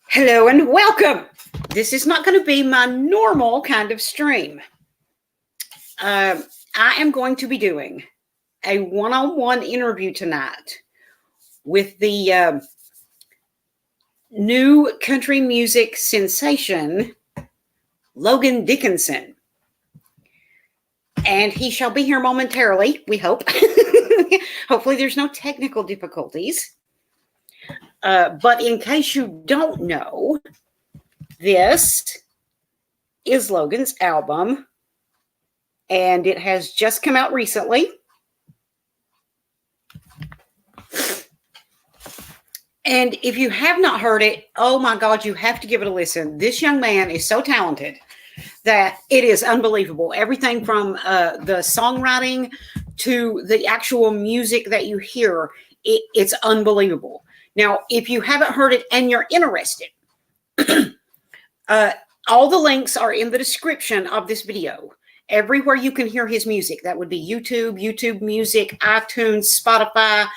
Hello and welcome. This is not going to be my normal kind of stream. I am going to be doing a one-on-one interview tonight with the new country music sensation, Logan Dickenson. And he shall be here momentarily, we hope. Hopefully there's no technical difficulties. But in case you don't know, this is Logan's album, and it has just come out recently. And if you have not heard it, oh my God, you have to give it a listen. This young man is so talented that it is unbelievable. Everything from the songwriting to the actual music that you hear, it's unbelievable. Now, if you haven't heard it and you're interested, all the links are in the description of this video. Everywhere you can hear his music, that would be YouTube Music, iTunes, Spotify,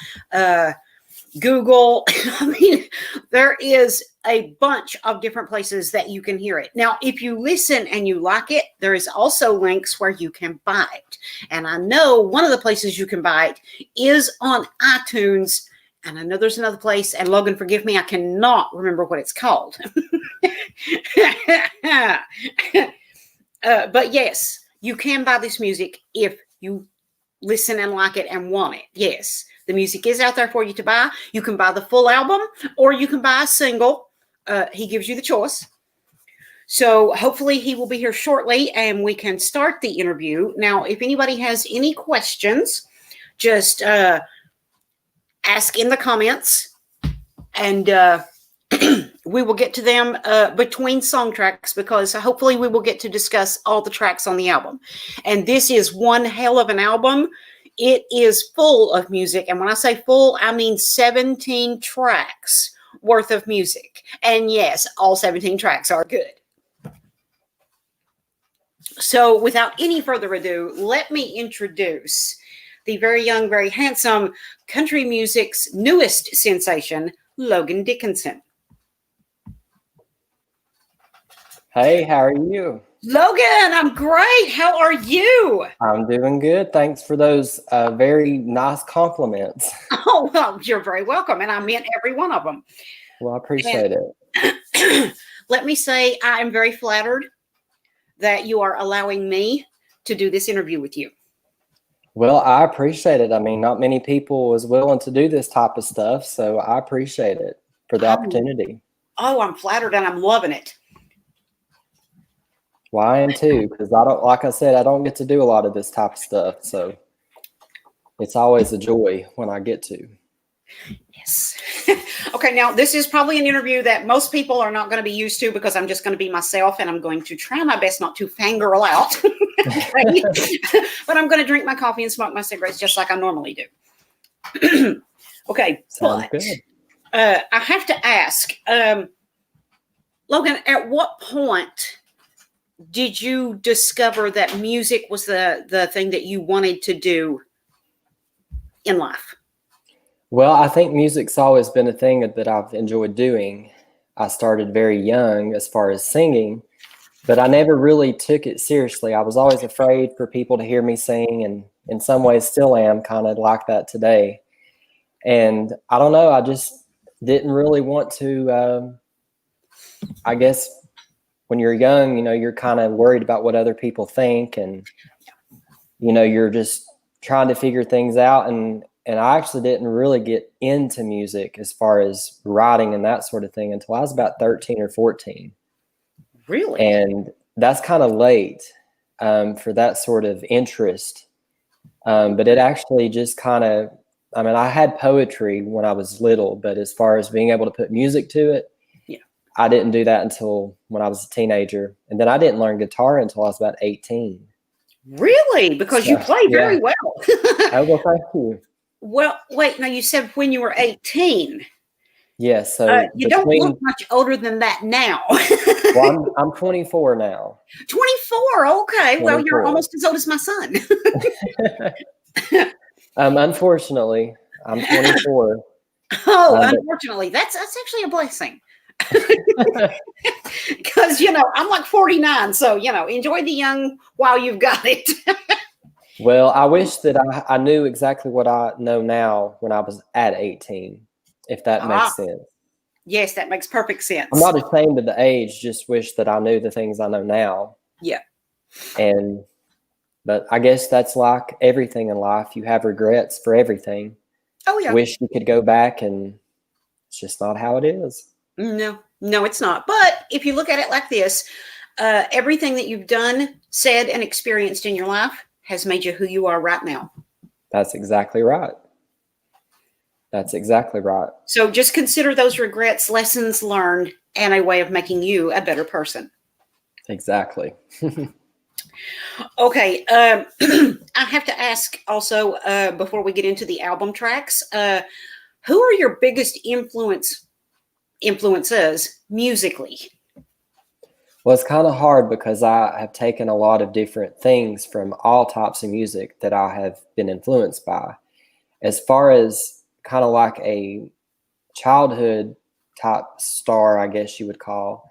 Google. I mean, there is a bunch of different places that you can hear it. Now, if you listen and you like it, there is also links where you can buy it. And I know one of the places you can buy it is on iTunes. And I know there's another place, and Logan, forgive me, I cannot remember what it's called. But yes, you can buy this music if you listen and like it and want it. Yes, the music is out there for you to buy. You can buy the full album or you can buy a single. He gives you the choice. So hopefully he will be here shortly and we can start the interview. Now, if anybody has any questions, just ask in the comments, and we will get to them between song tracks, because hopefully we will get to discuss all the tracks on the album. And this is one hell of an album. It is full of music. And when I say full, I mean 17 tracks worth of music. And yes, all 17 tracks are good. So without any further ado, let me introduce the very young, very handsome country music's newest sensation, Logan Dickenson. Hey, how are you? Logan, I'm great. How are you? I'm doing good. Thanks for those very nice compliments. Oh, well, you're very welcome. And I meant every one of them. Well, I appreciate it. Let me say I am very flattered that you are allowing me to do this interview with you. Well, I appreciate it. I mean, not many people is willing to do this type of stuff, so I appreciate it for the opportunity. Oh, I'm flattered and I'm loving it. Well, I am too, because like I said, I don't get to do a lot of this type of stuff, so it's always a joy when I get to. Yes. Okay, now this is probably an interview that most people are not going to be used to, because I'm just going to be myself and I'm going to try my best not to fangirl out. But I'm going to drink my coffee and smoke my cigarettes just like I normally do. Okay, Sounds but good. I have to ask, Logan, at what point did you discover that music was the thing that you wanted to do in life? Well, I think music's always been a thing that I've enjoyed doing. I started very young as far as singing, but I never really took it seriously. I was always afraid for people to hear me sing, and in some ways still am kind of like that today. And I don't know, I just didn't really want to, I guess when you're young, you know, you're kind of worried about what other people think, and, you know, you're just trying to figure things out. And I actually didn't really get into music as far as writing and that sort of thing until I was about 13 or 14. Really? And that's kind of late for that sort of interest. But it actually just kind of, I mean, I had poetry when I was little, but as far as being able to put music to it, yeah, I didn't do that until when I was a teenager. And then I didn't learn guitar until I was about 18. Really? Because you play very well. Oh, well, thank you. Well, wait, now you said when you were 18. Yes. So you don't look much older than that now. Well, I'm 24 now. 24. Okay. 24. Well, you're almost as old as my son. Unfortunately, I'm 24. Oh, But unfortunately, that's actually a blessing. Because I'm like 49, so enjoy the young while you've got it. well, I wish that I knew exactly what I know now when I was at 18, if that Ah, makes sense. yes, that makes perfect I'm sense. not ashamed of the age, just wish that I knew the things I know now. Yeah. But I guess that's like everything in life. You have regrets for everything. Oh yeah. Wish you could go back, and it's just not how it is. No, it's not. But if you look at it like this, everything that you've done, said, and experienced in your life has made you who you are right now. That's exactly right. That's exactly right. So just consider those regrets lessons learned and a way of making you a better person. Exactly. Okay. I have to ask also, before we get into the album tracks, who are your biggest influences musically? Well, it's kind of hard because I have taken a lot of different things from all types of music that I have been influenced by. As far as kind of like a childhood type star, I guess you would call,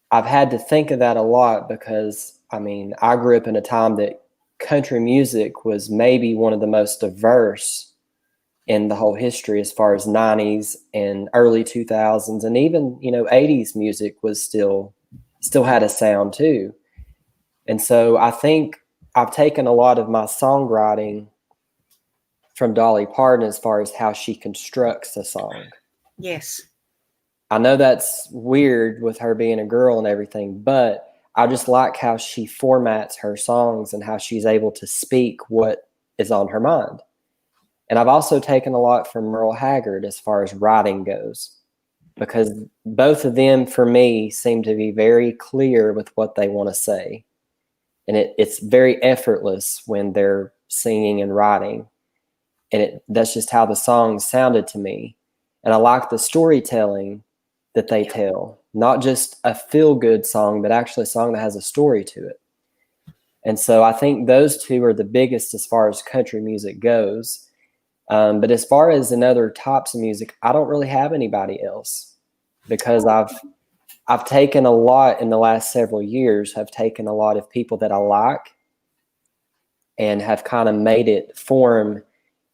I've had to think of that a lot because, I mean, I grew up in a time that country music was maybe one of the most diverse in the whole history, as far as 90s and early 2000s, and even 80s music was still had a sound too. And so I think I've taken a lot of my songwriting from Dolly Parton as far as how she constructs a song. Yes. I know that's weird with her being a girl and everything, but I just like how she formats her songs and how she's able to speak what is on her mind. And I've also taken a lot from Merle Haggard as far as writing goes, because both of them, for me, seem to be very clear with what they want to say. And it's very effortless when they're singing and writing. And that's just how the songs sounded to me. And I like the storytelling that they tell, not just a feel-good song, but actually a song that has a story to it. And so I think those two are the biggest as far as country music goes. But as far as in other types of music, I don't really have anybody else, because I've taken a lot in the last several years, have taken a lot of people that I like and have kind of made it form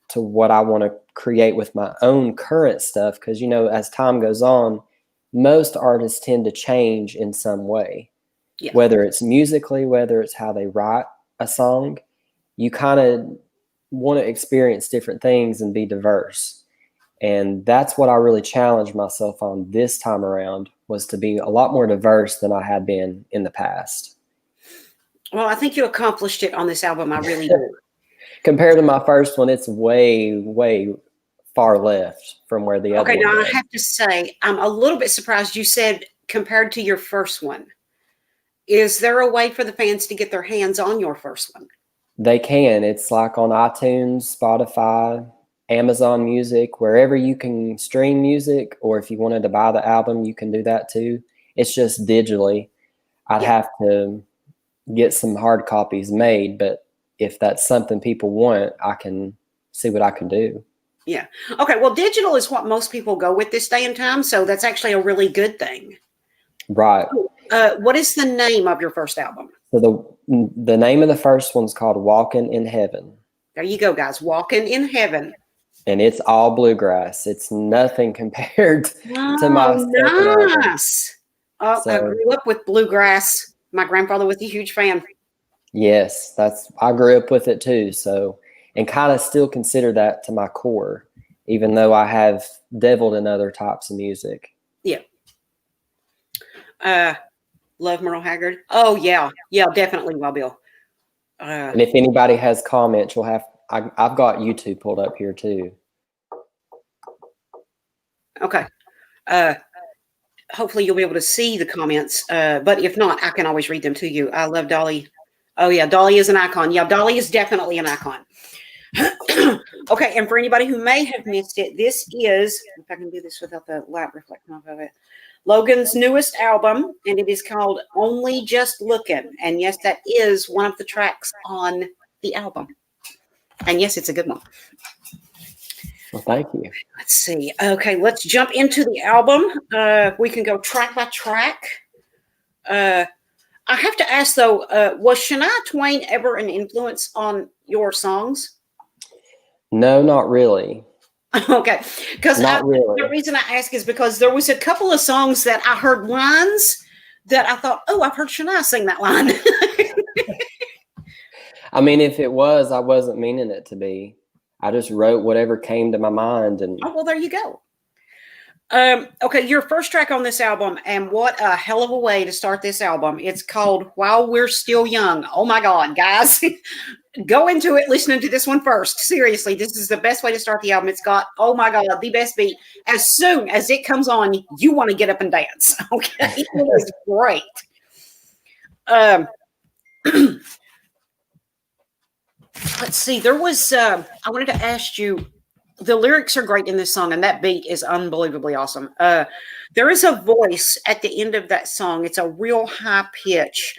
to what I want to create with my own current stuff. Because, as time goes on, most artists tend to change in some way, whether it's musically, whether it's how they write a song. You kind of want to experience different things and be diverse. And that's what I really challenged myself on this time around, was to be a lot more diverse than I had been in the past. Well, I think you accomplished it on this album. I really do. Compared to my first one, it's way, way far left from where the other Okay, one now I was. have to say, I'm a little bit surprised you said compared to your first one. Is there a way for the fans to get their hands on your first one? They can. It's like on iTunes, Spotify, Amazon Music, wherever you can stream music, or if you wanted to buy the album, you can do that too. It's just digitally. I'd have to get some hard copies made, but if that's something people want, I can see what I can do. Yeah. Okay. Well, digital is what most people go with this day and time, so that's actually a really good thing. Right. What is the name of your first album? So the name of the first one's called Walking in Heaven. There you go, guys. Walking in Heaven. And it's all bluegrass. It's nothing compared to my Oh, second album. nice. Oh, I So, grew up with bluegrass. My grandfather was a huge fan. yes, I grew up with it too. So, and kind of still consider that to my core, even though I have dabbled in other types of music. Yeah. Love Merle Haggard. Oh, yeah. Yeah, definitely, Wild Bill. And if anybody has comments, I've got YouTube pulled up here too. Okay. Hopefully you'll be able to see the comments. But if not, I can always read them to you. I love Dolly. Oh, yeah. Dolly is an icon. Yeah, Dolly is definitely an icon. Okay. And for anybody who may have missed it, this is, if I can do this without the light reflecting off of it, Logan's newest album, and it is called Only Just Looking. And yes, that is one of the tracks on the album. And yes, it's a good one. Well, thank you. Let's see. Okay, let's jump into the album. We can go track by track. I have to ask though, was Shania Twain ever an influence on your songs? No, not really. Okay, because Not really. the reason I ask is because there was a couple of songs that I heard lines that I thought, oh, I've heard Shania sing that line. I mean, if it was, I wasn't meaning it to be. I just wrote whatever came to my mind, and Oh, well, there you go. Okay, your first track on this album, and what a hell of a way to start this album. It's called While We're Still Young. Oh my God, guys. Go into it listening to this one first. Seriously, this is the best way to start the album. It's got, oh my God, the best beat. As soon as it comes on, you want to get up and dance. Okay, it is great. Let's see, there was, I wanted to ask you, the lyrics are great in this song, and that beat is unbelievably awesome. There is a voice at the end of that song. It's a real high pitch.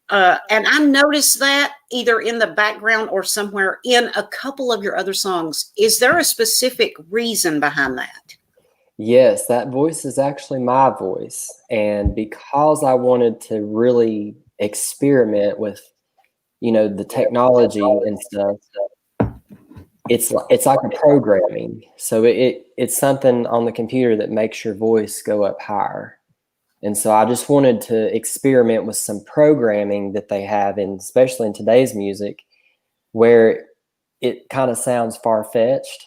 And I noticed that either in the background or somewhere in a couple of your other songs. Is there a specific reason behind that? yes, that voice is actually my voice. And because I wanted to really experiment with, the technology and stuff, it's like a programming. So it's something on the computer that makes your voice go up higher. And so I just wanted to experiment with some programming that they have, and especially in today's music, where it kind of sounds far-fetched.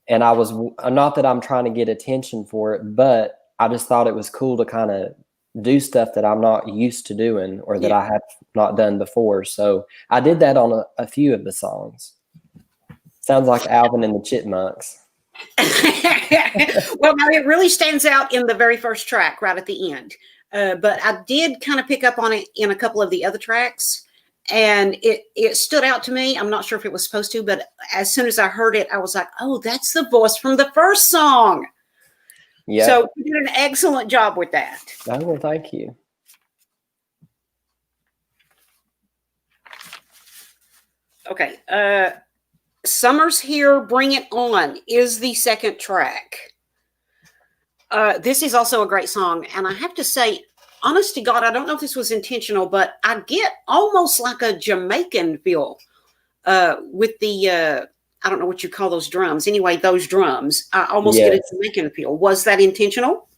And I was, not that I'm trying to get attention for it, but I just thought it was cool to kind of do stuff that I'm not used to doing, or that I have not done before. So I did that on a few of the songs. Sounds like Alvin and the Chipmunks. Well, now it really stands out in the very first track right at the end. But I did kind of pick up on it in a couple of the other tracks, and it stood out to me. I'm not sure if it was supposed to, but as soon as I heard it, I was like, oh, that's the voice from the first song. Yeah. So you did an excellent job with that. Oh, well, thank you. Okay. Summer's Here, Bring It On is the second track. This is also a great song. And I have to say, honest to God, I don't know if this was intentional, but I get almost like a Jamaican feel with the, I don't know what you call those drums. Anyway, those drums, I almost get a Jamaican feel. Was that intentional?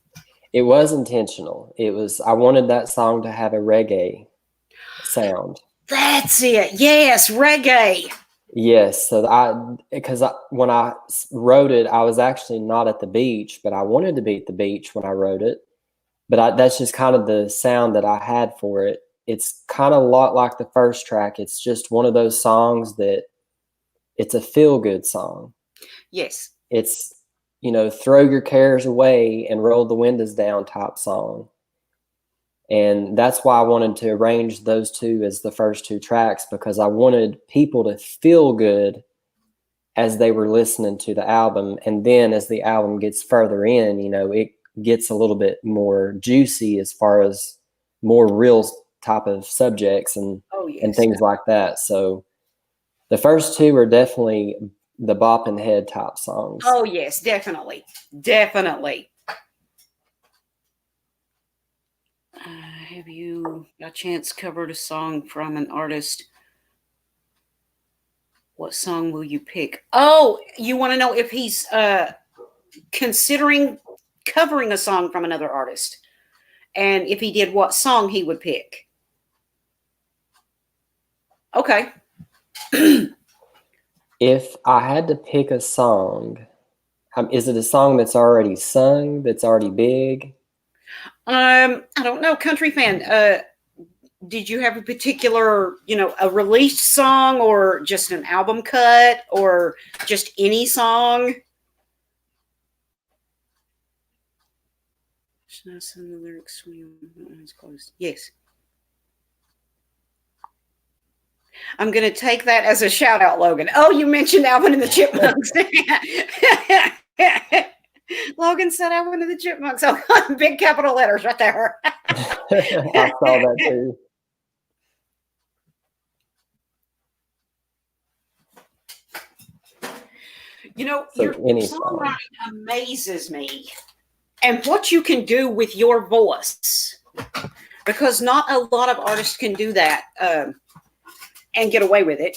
It was intentional. I wanted that song to have a reggae sound. That's it. Yes, reggae. Yes. So when I wrote it, I was actually not at the beach, but I wanted to be at the beach when I wrote it. But that's just kind of the sound that I had for it. It's kind of a lot like the first track. It's just one of those songs that it's a feel-good song. Yes. It's, throw your cares away and roll the windows down type song. And that's why I wanted to arrange those two as the first two tracks, because I wanted people to feel good as they were listening to the album. And then as the album gets further in, it gets a little bit more juicy as far as more real type of subjects and things like that. So the first two are definitely the bop and head type songs. Oh, yes, definitely. Definitely. Have you by chance covered a song from an artist? What song will you pick? Oh, you want to know if he's considering covering a song from another artist, and if he did, what song he would pick? Okay. If I had to pick a song, is it a song that's already sung, that's already big? I don't know. Country fan. Did you have a particular, a released song, or just an album cut, or just any song? Should I send the lyrics? It's closed. Yes. I'm going to take that as a shout out, Logan. Oh, you mentioned Alvin and the Chipmunks. Logan said Alvin and the Chipmunks. Oh, big capital letters right there. I saw that too. You know, So your any songwriting song. amazes me, and what you can do with your voice, because not a lot of artists can do that and get away with it.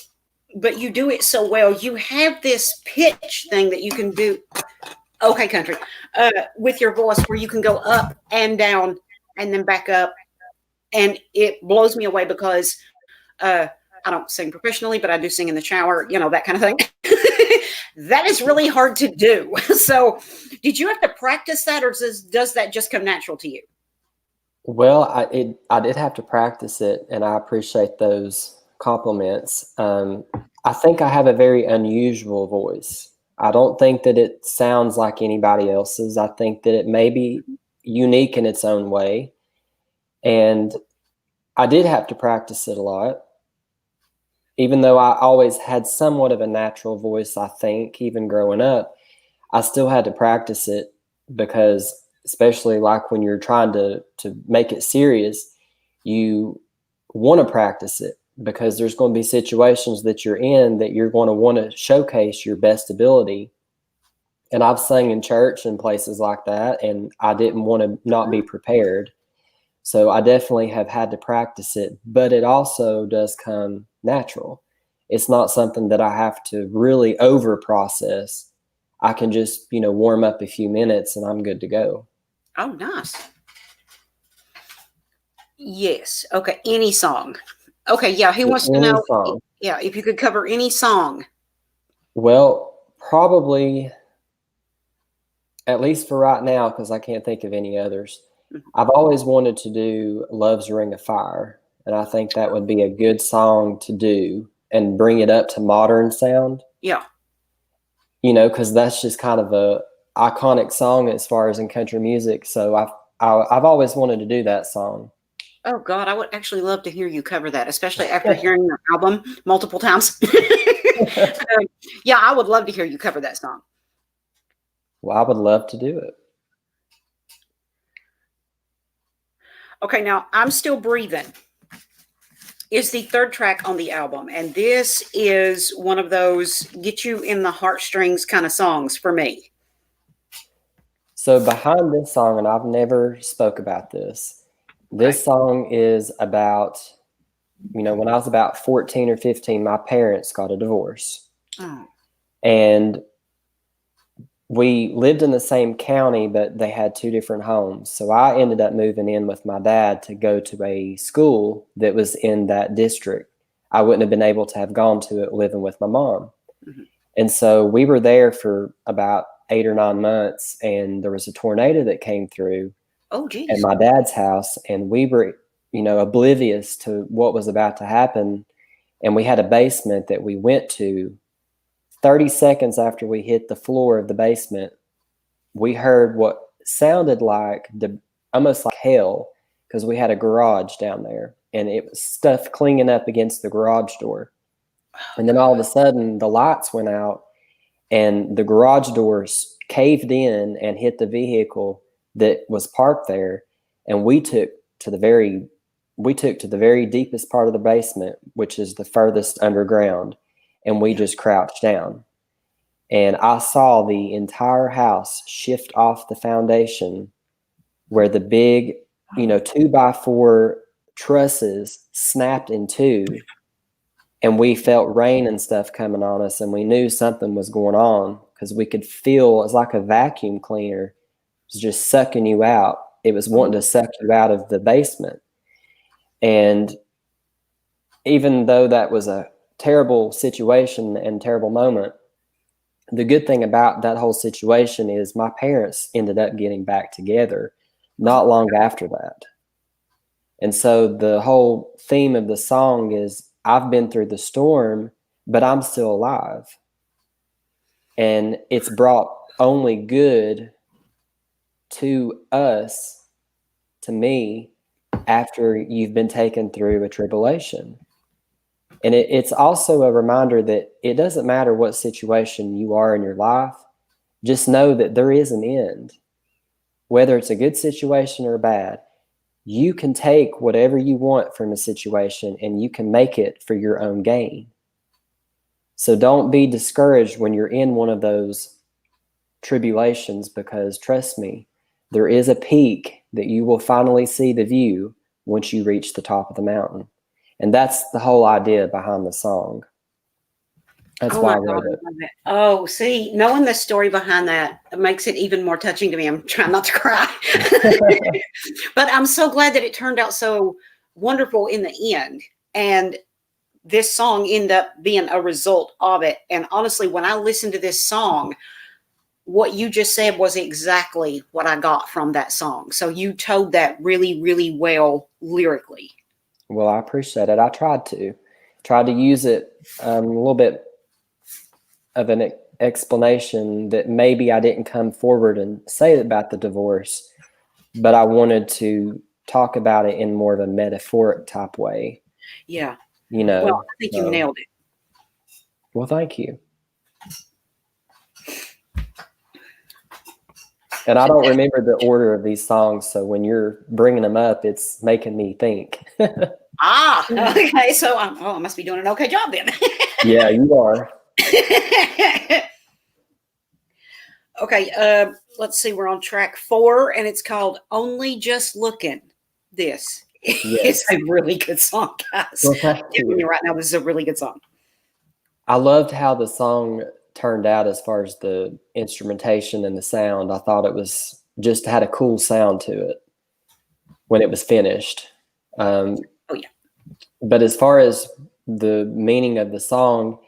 But you do it so well. You have this pitch thing that you can do. Okay, country, with your voice, where you can go up and down and then back up, and it blows me away because I don't sing professionally, but I do sing in the shower, you know, that kind of thing. That is really hard to do. So, did you have to practice that, or does that just come natural to you? Well, I did have to practice it, and I appreciate those compliments. I think I have a very unusual voice. I don't think that it sounds like anybody else's. I think that it may be unique in its own way. And I did have to practice it a lot, even though I always had somewhat of a natural voice, I think, even growing up. I still had to practice it because, especially like when you're trying to make it serious, you want to practice it because there's going to be situations that you're in that you're going to want to showcase your best ability. And I've sung in church and places like that, and I didn't want to not be prepared. So I definitely have had to practice it, but it also does come natural. It's not something that I have to really over process. I can just, warm up a few minutes and I'm good to go. Oh, nice. Yes. Okay. Any song. Okay. Yeah. He wants to Any know, song. yeah, if you could cover any song. Well, probably, at least for right now, because I can't think of any others. I've always wanted to do Love's Ring of Fire, and I think that would be a good song to do and bring it up to modern sound. Yeah. Because that's just kind of a iconic song as far as in country music. So I've always wanted to do that song. Oh God, I would actually love to hear you cover that, especially after hearing your album multiple times. Yeah, I would love to hear you cover that song. Well, I would love to do it. Okay, now I'm Still Breathing is the third track on the album, and this is one of those get you in the heartstrings kind of songs for me. So behind this song, and I've never spoke about this, this song is about, when I was about 14 or 15, my parents got a divorce. Oh. And we lived in the same county, but they had two different homes. So I ended up moving in with my dad to go to a school that was in that district. I wouldn't have been able to have gone to it living with my mom. Mm-hmm. And so we were there for about 8 or 9 months, and there was a tornado that came through at my dad's house, and we were, oblivious to what was about to happen. And we had a basement that we went to. 30 seconds after we hit the floor of the basement, we heard what sounded like almost like hell, because we had a garage down there and it was stuff clinging up against the garage door. And then all of a sudden the lights went out and the garage doors caved in and hit the vehicle that was parked there. And we took to the very deepest part of the basement, which is the furthest underground. And we just crouched down. And I saw the entire house shift off the foundation where the big, 2x4 trusses snapped in two. And we felt rain and stuff coming on us. And we knew something was going on because we could feel it's like a vacuum cleaner. It was just sucking you out. It was wanting to suck you out of the basement. And even though that was a terrible situation and terrible moment, the good thing about that whole situation is my parents ended up getting back together not long after that. And so the whole theme of the song is I've been through the storm, but I'm still alive. And it's brought only good to us, to me, after you've been taken through a tribulation. And it's also a reminder that it doesn't matter what situation you are in your life. Just know that there is an end. Whether it's a good situation or bad, you can take whatever you want from a situation and you can make it for your own gain. So don't be discouraged when you're in one of those tribulations, because trust me, there is a peak that you will finally see the view once you reach the top of the mountain. And that's the whole idea behind the song. That's Oh why my I God, wrote I it. love it. Oh, see, knowing the story behind that makes it even more touching to me. I'm trying not to cry. But I'm so glad that it turned out so wonderful in the end. And this song ended up being a result of it. And honestly, when I listened to this song, what you just said was exactly what I got from that song. So you told that really, really well lyrically. Well, I appreciate it. I tried to use it a little bit of an explanation that maybe I didn't come forward and say about the divorce, but I wanted to talk about it in more of a metaphoric type way, Yeah. you Well, know. I think you So, nailed it. well, thank you. And I don't remember the order of these songs, so when you're bringing them up, it's making me think. Ah, okay. So I must be doing an okay job then. Yeah, you are. Okay, let's see. We're on track 4, and it's called "Only Just Looking." This is Yes. a really good song, guys. Well, thank I'm telling you. you right now, this is a really good song. I loved how the song turned out as far as the instrumentation and the sound. I thought it was just had a cool sound to it when it was finished. Um, Oh yeah. but as far as the meaning of the song,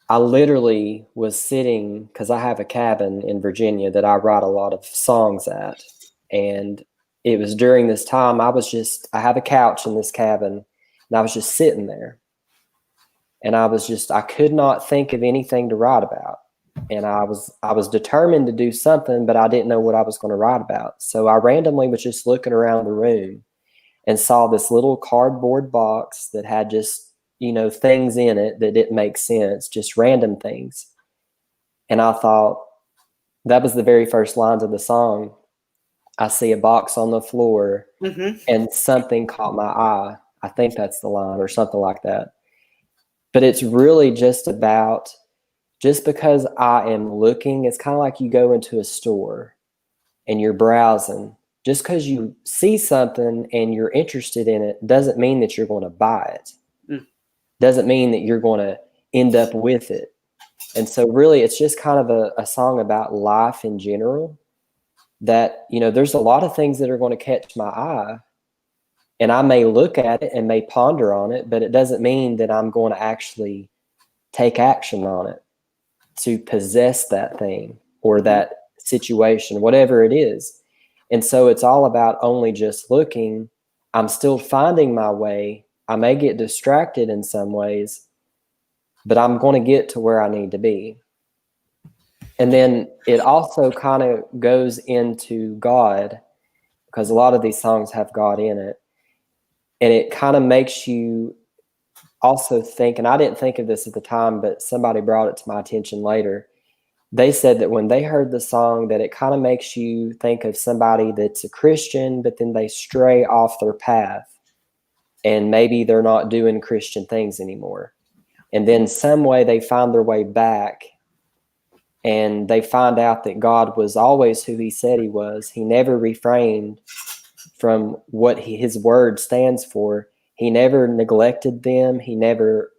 I literally was sitting, because I have a cabin in Virginia that I write a lot of songs at. And it was during this time I have a couch in this cabin, and I was just sitting there. And I could not think of anything to write about. And I was determined to do something, but I didn't know what I was going to write about. So I randomly was just looking around the room and saw this little cardboard box that had just, things in it that didn't make sense, just random things. And I thought, that was the very first lines of the song. I see a box on the floor Mm-hmm. and something caught my eye. I think that's the line or something like that. But it's really just about, just because I am looking, it's kind of like you go into a store and you're browsing. Just because you see something and you're interested in it doesn't mean that you're going to buy it. Doesn't mean that you're going to end up with it. And so really it's just kind of a song about life in general, that, there's a lot of things that are going to catch my eye, and I may look at it and may ponder on it, but it doesn't mean that I'm going to actually take action on it to possess that thing or that situation, whatever it is. And so it's all about only just looking. I'm still finding my way. I may get distracted in some ways, but I'm going to get to where I need to be. And then it also kind of goes into God, because a lot of these songs have God in it. And it kind of makes you also think, and I didn't think of this at the time, but somebody brought it to my attention later. They said that when they heard the song, that it kind of makes you think of somebody that's a Christian, but then they stray off their path and maybe they're not doing Christian things anymore. And then some way they find their way back, and they find out that God was always who he said he was. He never refrained from what his word stands for. He never neglected them. He never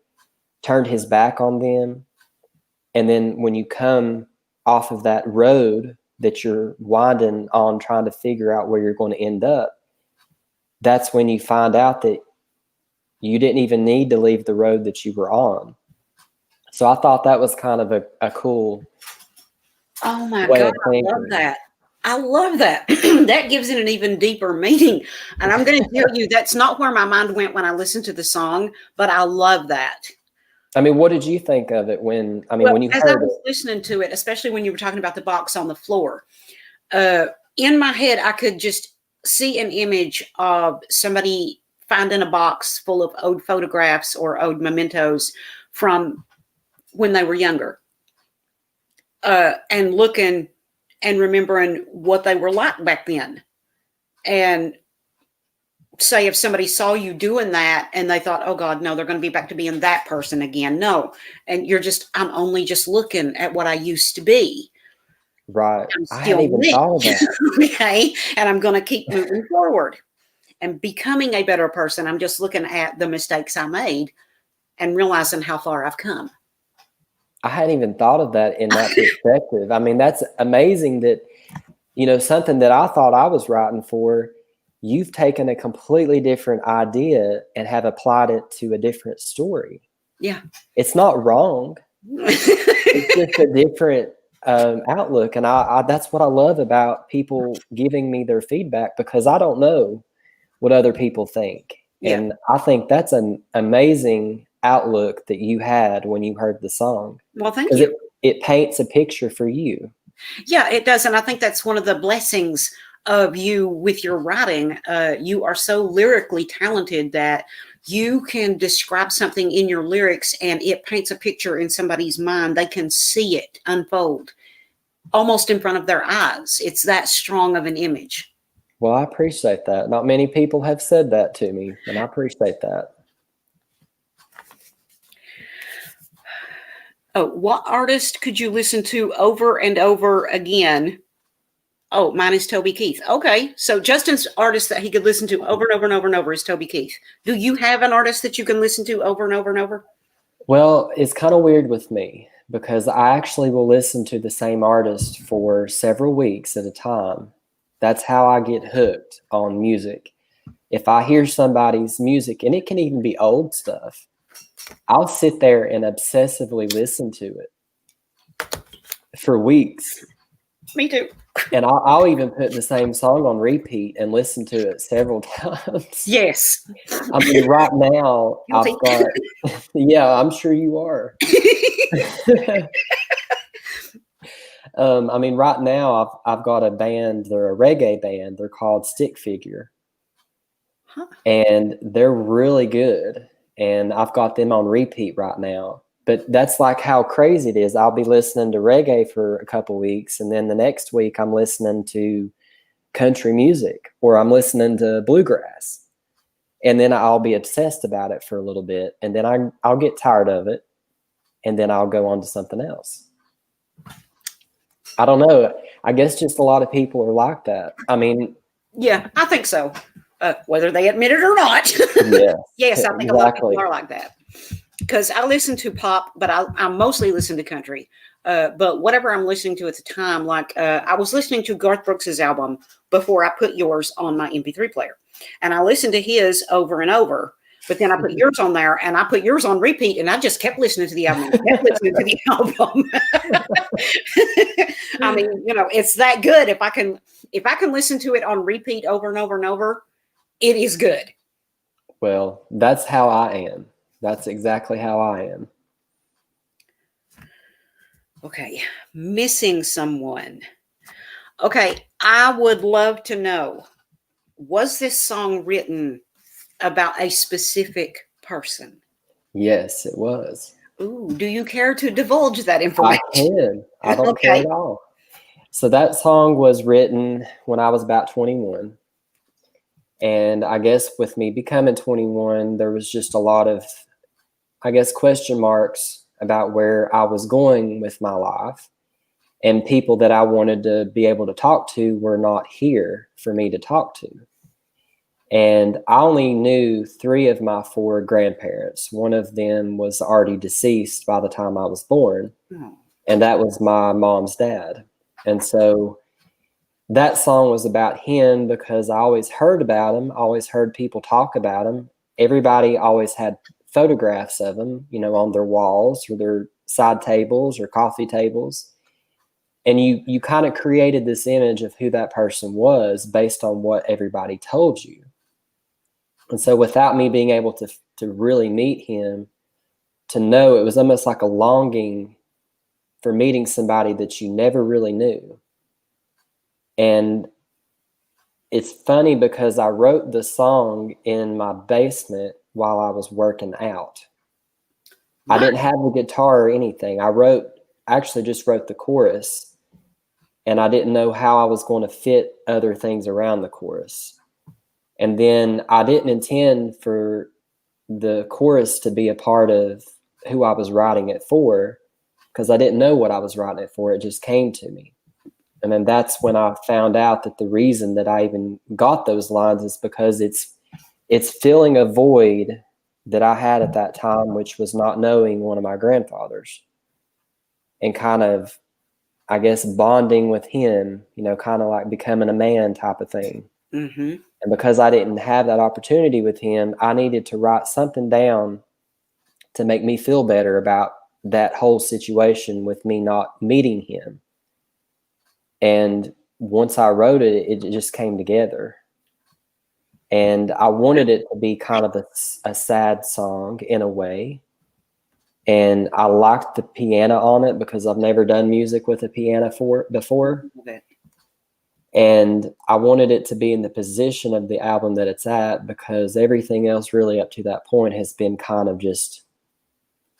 turned his back on them. And then when you come off of that road that you're winding on, trying to figure out where you're going to end up, that's when you find out that you didn't even need to leave the road that you were on. So I thought that was kind of a cool Oh my way God, of I thinking. love that. I love that. That gives it an even deeper meaning. And I'm going to tell you, that's not where my mind went when I listened to the song, but I love that. I mean, what did you think of it when Well, you as I heard was it? listening to it, especially when you were talking about the box on the floor, in my head, I could just see an image of somebody finding a box full of old photographs or old mementos from when they were younger, and looking and remembering what they were like back then. And say if somebody saw you doing that and they thought, oh God, no, they're going to be back to being that person again. No. And I'm only just looking at what I used to be. Right. I'm I hadn't still even me. thought of that. Okay. And I'm going to keep moving forward and becoming a better person. I'm just looking at the mistakes I made and realizing how far I've come. I hadn't even thought of that in that perspective. I mean, that's amazing that, something that I thought I was writing for, you've taken a completely different idea and have applied it to a different story. Yeah. It's not wrong. It's just a different outlook. And I that's what I love about people giving me their feedback, because I don't know what other people think. Yeah. And I think that's an amazing outlook that you had when you heard the song. Well, thank you. It paints a picture for you. Yeah, it does. And I think that's one of the blessings of you with your writing. You are so lyrically talented that you can describe something in your lyrics and it paints a picture in somebody's mind. They can see it unfold almost in front of their eyes. It's that strong of an image. Well, I appreciate that. Not many people have said that to me, and I appreciate that. Oh, what artist could you listen to over and over again? Oh, mine is Toby Keith. Okay, so Justin's artist that he could listen to over and over and over and over is Toby Keith. Do you have an artist that you can listen to over and over and over? Well, it's kind of weird with me, because I actually will listen to the same artist for several weeks at a time. That's how I get hooked on music. If I hear somebody's music, and it can even be old stuff, I'll sit there and obsessively listen to it for weeks. Me too. And I'll even put the same song on repeat and listen to it several times. Yes. I mean, right now, I've got, yeah, I'm sure you are. I mean, right now, I've got a band, they're a reggae band, they're called Stick Figure. Huh. And they're really good. And I've got them on repeat right now. But that's like how crazy it is. I'll be listening to reggae for a couple weeks, and then the next week I'm listening to country music, or I'm listening to bluegrass. And then I'll be obsessed about it for a little bit, and then I'll get tired of it, and then I'll go on to something else. I don't know. I guess just a lot of people are like that. I mean, yeah, I think so. Whether they admit it or not. Yeah, yes, I think exactly. A lot of people are like that. Because I listen to pop, but I mostly listen to country. But whatever I'm listening to at the time, like I was listening to Garth Brooks's album before I put yours on my MP3 player. And I listened to his over and over. But then I put yours on there, and I put yours on repeat, and I just kept listening to the album. Kept listening to the album. I mean, it's that good. If I can listen to it on repeat over and over and over, it is good. Well, that's how I am. That's exactly how I am. Okay, missing someone. Okay, I would love to know, was this song written about a specific person? Yes, it was. Ooh, do you care to divulge that information? I can. I don't care at all. So that song was written when I was about 21. And I guess with me becoming 21, there was just a lot of, I guess, question marks about where I was going with my life. And people that I wanted to be able to talk to were not here for me to talk to. And I only knew 3 of my 4 grandparents. One of them was already deceased by the time I was born. And that was my mom's dad. And so that song was about him because I always heard about him. I always heard people talk about him. Everybody always had photographs of him, on their walls or their side tables or coffee tables. And you kind of created this image of who that person was based on what everybody told you. And so without me being able to really meet him, to know, it was almost like a longing for meeting somebody that you never really knew. And it's funny because I wrote the song in my basement while I was working out. I didn't have a guitar or anything. I actually just wrote the chorus, and I didn't know how I was going to fit other things around the chorus. And then I didn't intend for the chorus to be a part of who I was writing it for, because I didn't know what I was writing it for. It just came to me. And then that's when I found out that the reason that I even got those lines is because it's filling a void that I had at that time, which was not knowing one of my grandfathers, and kind of, I guess, bonding with him, kind of like becoming a man type of thing. Mm-hmm. And because I didn't have that opportunity with him, I needed to write something down to make me feel better about that whole situation with me not meeting him. And once I wrote it, it just came together. And I wanted it to be kind of a sad song in a way. And I liked the piano on it because I've never done music with a piano before. And I wanted it to be in the position of the album that it's at, because everything else really up to that point has been kind of just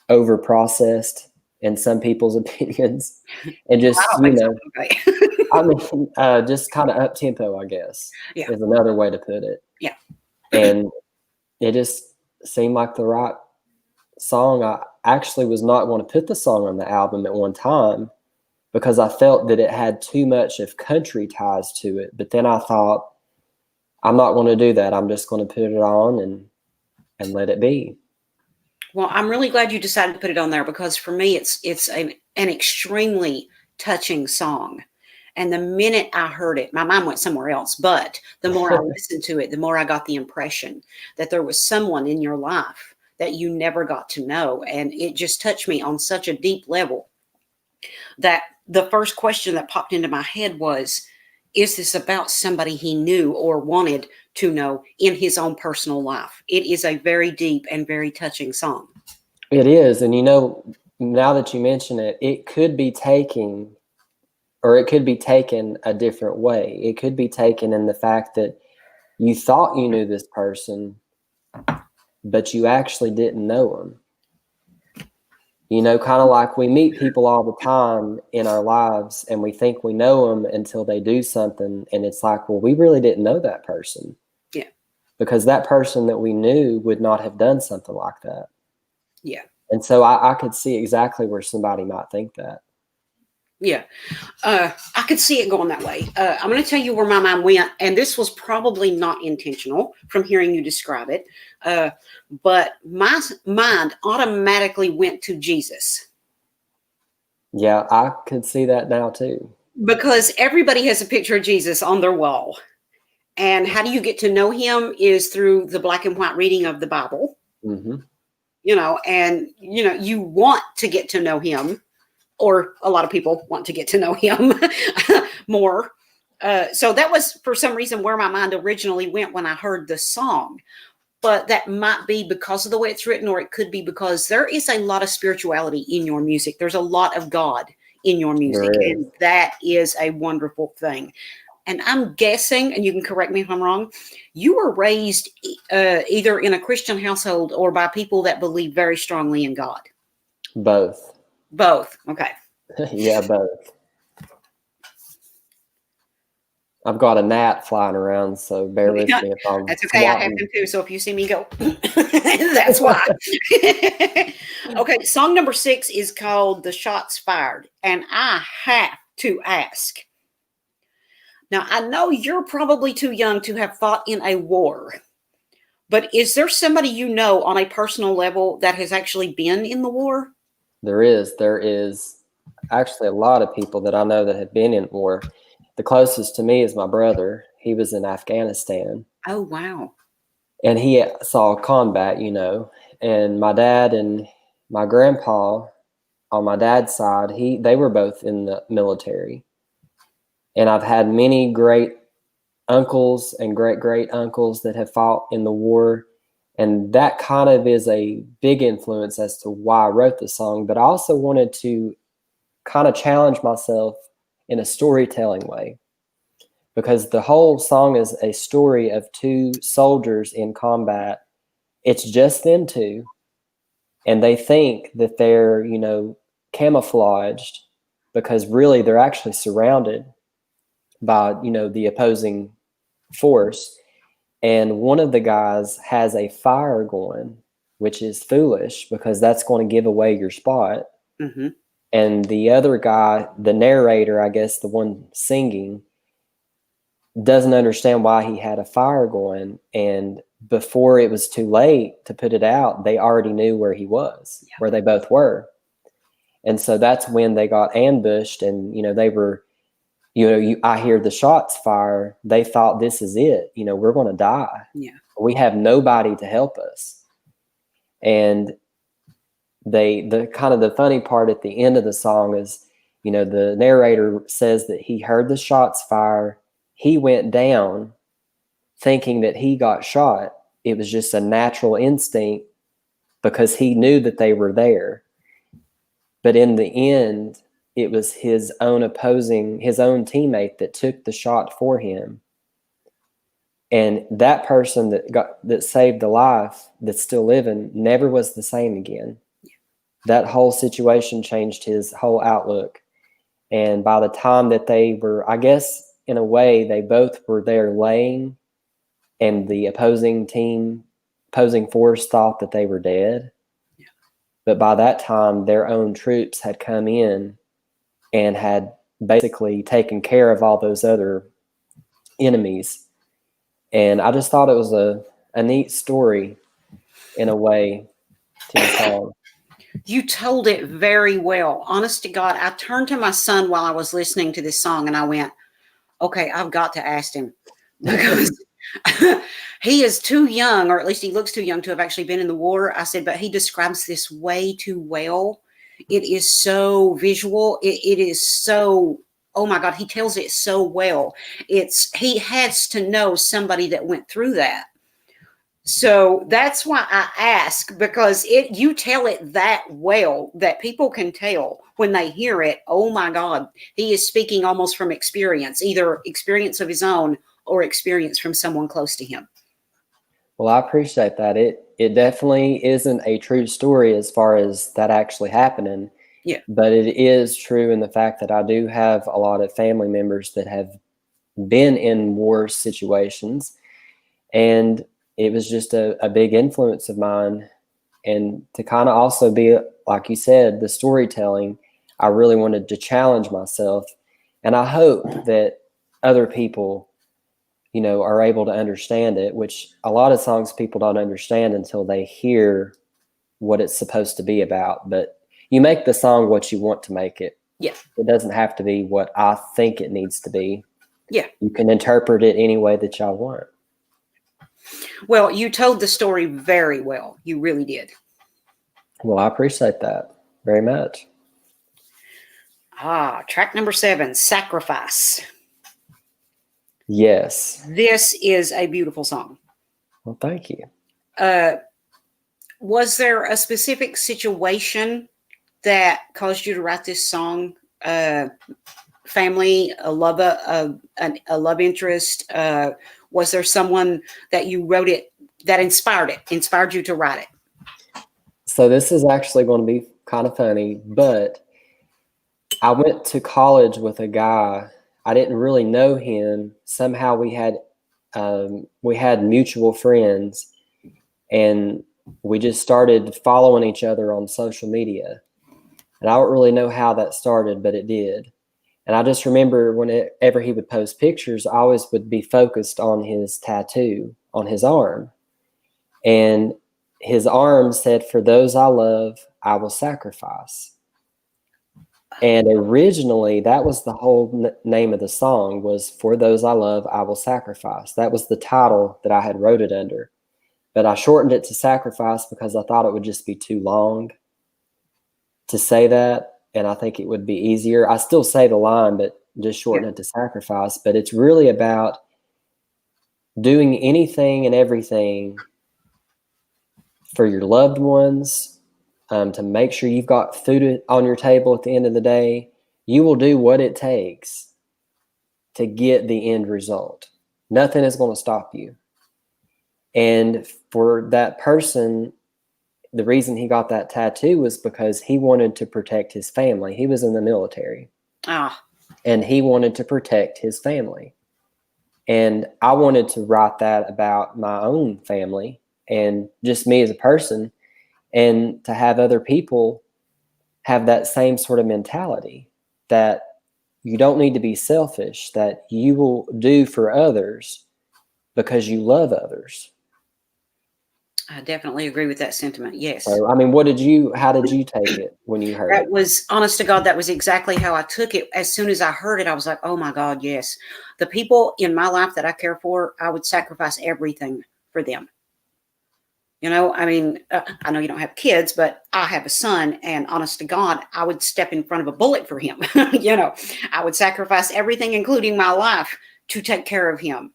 over processed in some people's opinions. And just, Okay. I mean, just kind of up tempo, I guess, Yeah. is another way to put it. Yeah. And it just seemed like the right song. I actually was not going to put the song on the album at one time because I felt that it had too much of country ties to it. But then I thought, I'm not going to do that. I'm just going to put it on and let it be. Well, I'm really glad you decided to put it on there, because for me, it's an extremely touching song. And the minute I heard it, my mind went somewhere else. But the more I listened to it, the more I got the impression that there was someone in your life that you never got to know. And it just touched me on such a deep level that the first question that popped into my head was, is this about somebody he knew or wanted to know in his own personal life? It is a very deep and very touching song. It is. And now that you mention it, it could be taken a different way. It could be taken in the fact that you thought you knew this person, but you actually didn't know him. Kind of like we meet people all the time in our lives and we think we know them until they do something. And it's like, well, we really didn't know that person. Yeah. Because that person that we knew would not have done something like that. Yeah. And so I could see exactly where somebody might think that. Yeah. I could see it going that way. I'm going to tell you where my mind went, and this was probably not intentional from hearing you describe it, but my mind automatically went to Jesus. Yeah, I could see that now too. Because everybody has a picture of Jesus on their wall. And how do you get to know him is through the black and white reading of the Bible. Mm-hmm. You want to get to know him, or a lot of people want to get to know him more. So that was, for some reason, where my mind originally went when I heard the song. But that might be because of the way it's written, or it could be because there is a lot of spirituality in your music. There's a lot of God in your music, and that is a wonderful thing. And I'm guessing, and you can correct me if I'm wrong, you were raised either in a Christian household or by people that believe very strongly in God. Both. Both. Okay. Yeah, both. I've got a gnat flying around, so bear with me if I'm. That's okay. I have them too. So if you see me go, that's why. Okay. Song number 6 is called "The Shots Fired," and I have to ask. Now, I know you're probably too young to have fought in a war, but is there somebody you know on a personal level that has actually been in the war? There is actually a lot of people that I know that have been in war. The closest to me is my brother. He was in Afghanistan. Oh, wow. And he saw combat, and my dad and my grandpa on my dad's side, they were both in the military. And I've had many great uncles and great uncles that have fought in the war. And that kind of is a big influence as to why I wrote the song. But I also wanted to kind of challenge myself in a storytelling way, because the whole song is a story of 2 soldiers in combat. It's just them 2. And they think that they're, camouflaged, because really they're actually surrounded by, the opposing force. And one of the guys has a fire going, which is foolish because that's going to give away your spot. Mm-hmm. And the other guy, the narrator, I guess the one singing, doesn't understand why he had a fire going. And before it was too late to put it out, they already knew where he was, where they both were. And so that's when they got ambushed, and, they were, I hear the shots fire. They thought, this is it. We're going to die. Yeah. We have nobody to help us. And the funny part at the end of the song is, the narrator says that he heard the shots fire. He went down thinking that he got shot. It was just a natural instinct because he knew that they were there. But in the end, it was his own teammate that took the shot for him. And that person that saved the life, that's still living, never was the same again. That whole situation changed his whole outlook. And by the time that they were, I guess, in a way, they both were there laying, and the opposing force thought that they were dead. Yeah. But by that time, their own troops had come in and had basically taken care of all those other enemies. And I just thought it was a neat story in a way to the song. You told it very well. Honest to God, I turned to my son while I was listening to this song and I went, okay, I've got to ask him because he is too young, or at least he looks too young to have actually been in the war. I said, but he describes this way too well. It is so visual. It is so, oh my God, he tells it so well. He has to know somebody that went through that. So that's why I ask, because you tell it that well that people can tell when they hear it. Oh my God, he is speaking almost from experience, either experience of his own or experience from someone close to him. Well, I appreciate that. It definitely isn't a true story as far as that actually happening. Yeah. But it is true in the fact that I do have a lot of family members that have been in war situations, and it was just a big influence of mine. And to kind of also be, like you said, the storytelling, I really wanted to challenge myself. And I hope that other people, are able to understand it, which a lot of songs people don't understand until they hear what it's supposed to be about. But you make the song what you want to make it. Yeah. It doesn't have to be what I think it needs to be. Yeah. You can interpret it any way that y'all want. Well, you told the story very well. You really did. Well, I appreciate that very much. Track number 7, Sacrifice. Yes. This is a beautiful song. Well, thank you. Was there a specific situation that caused you to write this song? Family, a love interest? Was there someone that you wrote it that inspired you to write it? So this is actually going to be kind of funny, but I went to college with a guy. I didn't really know him. Somehow we had mutual friends, and we just started following each other on social media. And I don't really know how that started, but it did. And I just remember whenever he would post pictures, I always would be focused on his tattoo on his arm. And his arm said, "For those I love, I will sacrifice." And originally, that was the whole name of the song, was "For those I love, I will sacrifice." That was the title that I had wrote it under. But I shortened it to Sacrifice because I thought it would just be too long to say that. And I think it would be easier. I still say the line, but just shorten it to Sacrifice. But it's really about doing anything and everything for your loved ones, to make sure you've got food on your table at the end of the day. You will do what it takes to get the end result. Nothing is going to stop you. And for that person, the reason he got that tattoo was because he wanted to protect his family. He was in the military. And he wanted to protect his family. And I wanted to write that about my own family and just me as a person, and to have other people have that same sort of mentality, that you don't need to be selfish, that you will do for others because you love others. I definitely agree with that sentiment. Yes. So, I mean, how did you take it when you heard That it? was, honest to God, that was exactly how I took it. As soon as I heard it, I was like, oh my God, yes. The people in my life that I care for, I would sacrifice everything for them. You know, I mean, I know you don't have kids, but I have a son, and honest to God, I would step in front of a bullet for him. You know, I would sacrifice everything, including my life, to take care of him.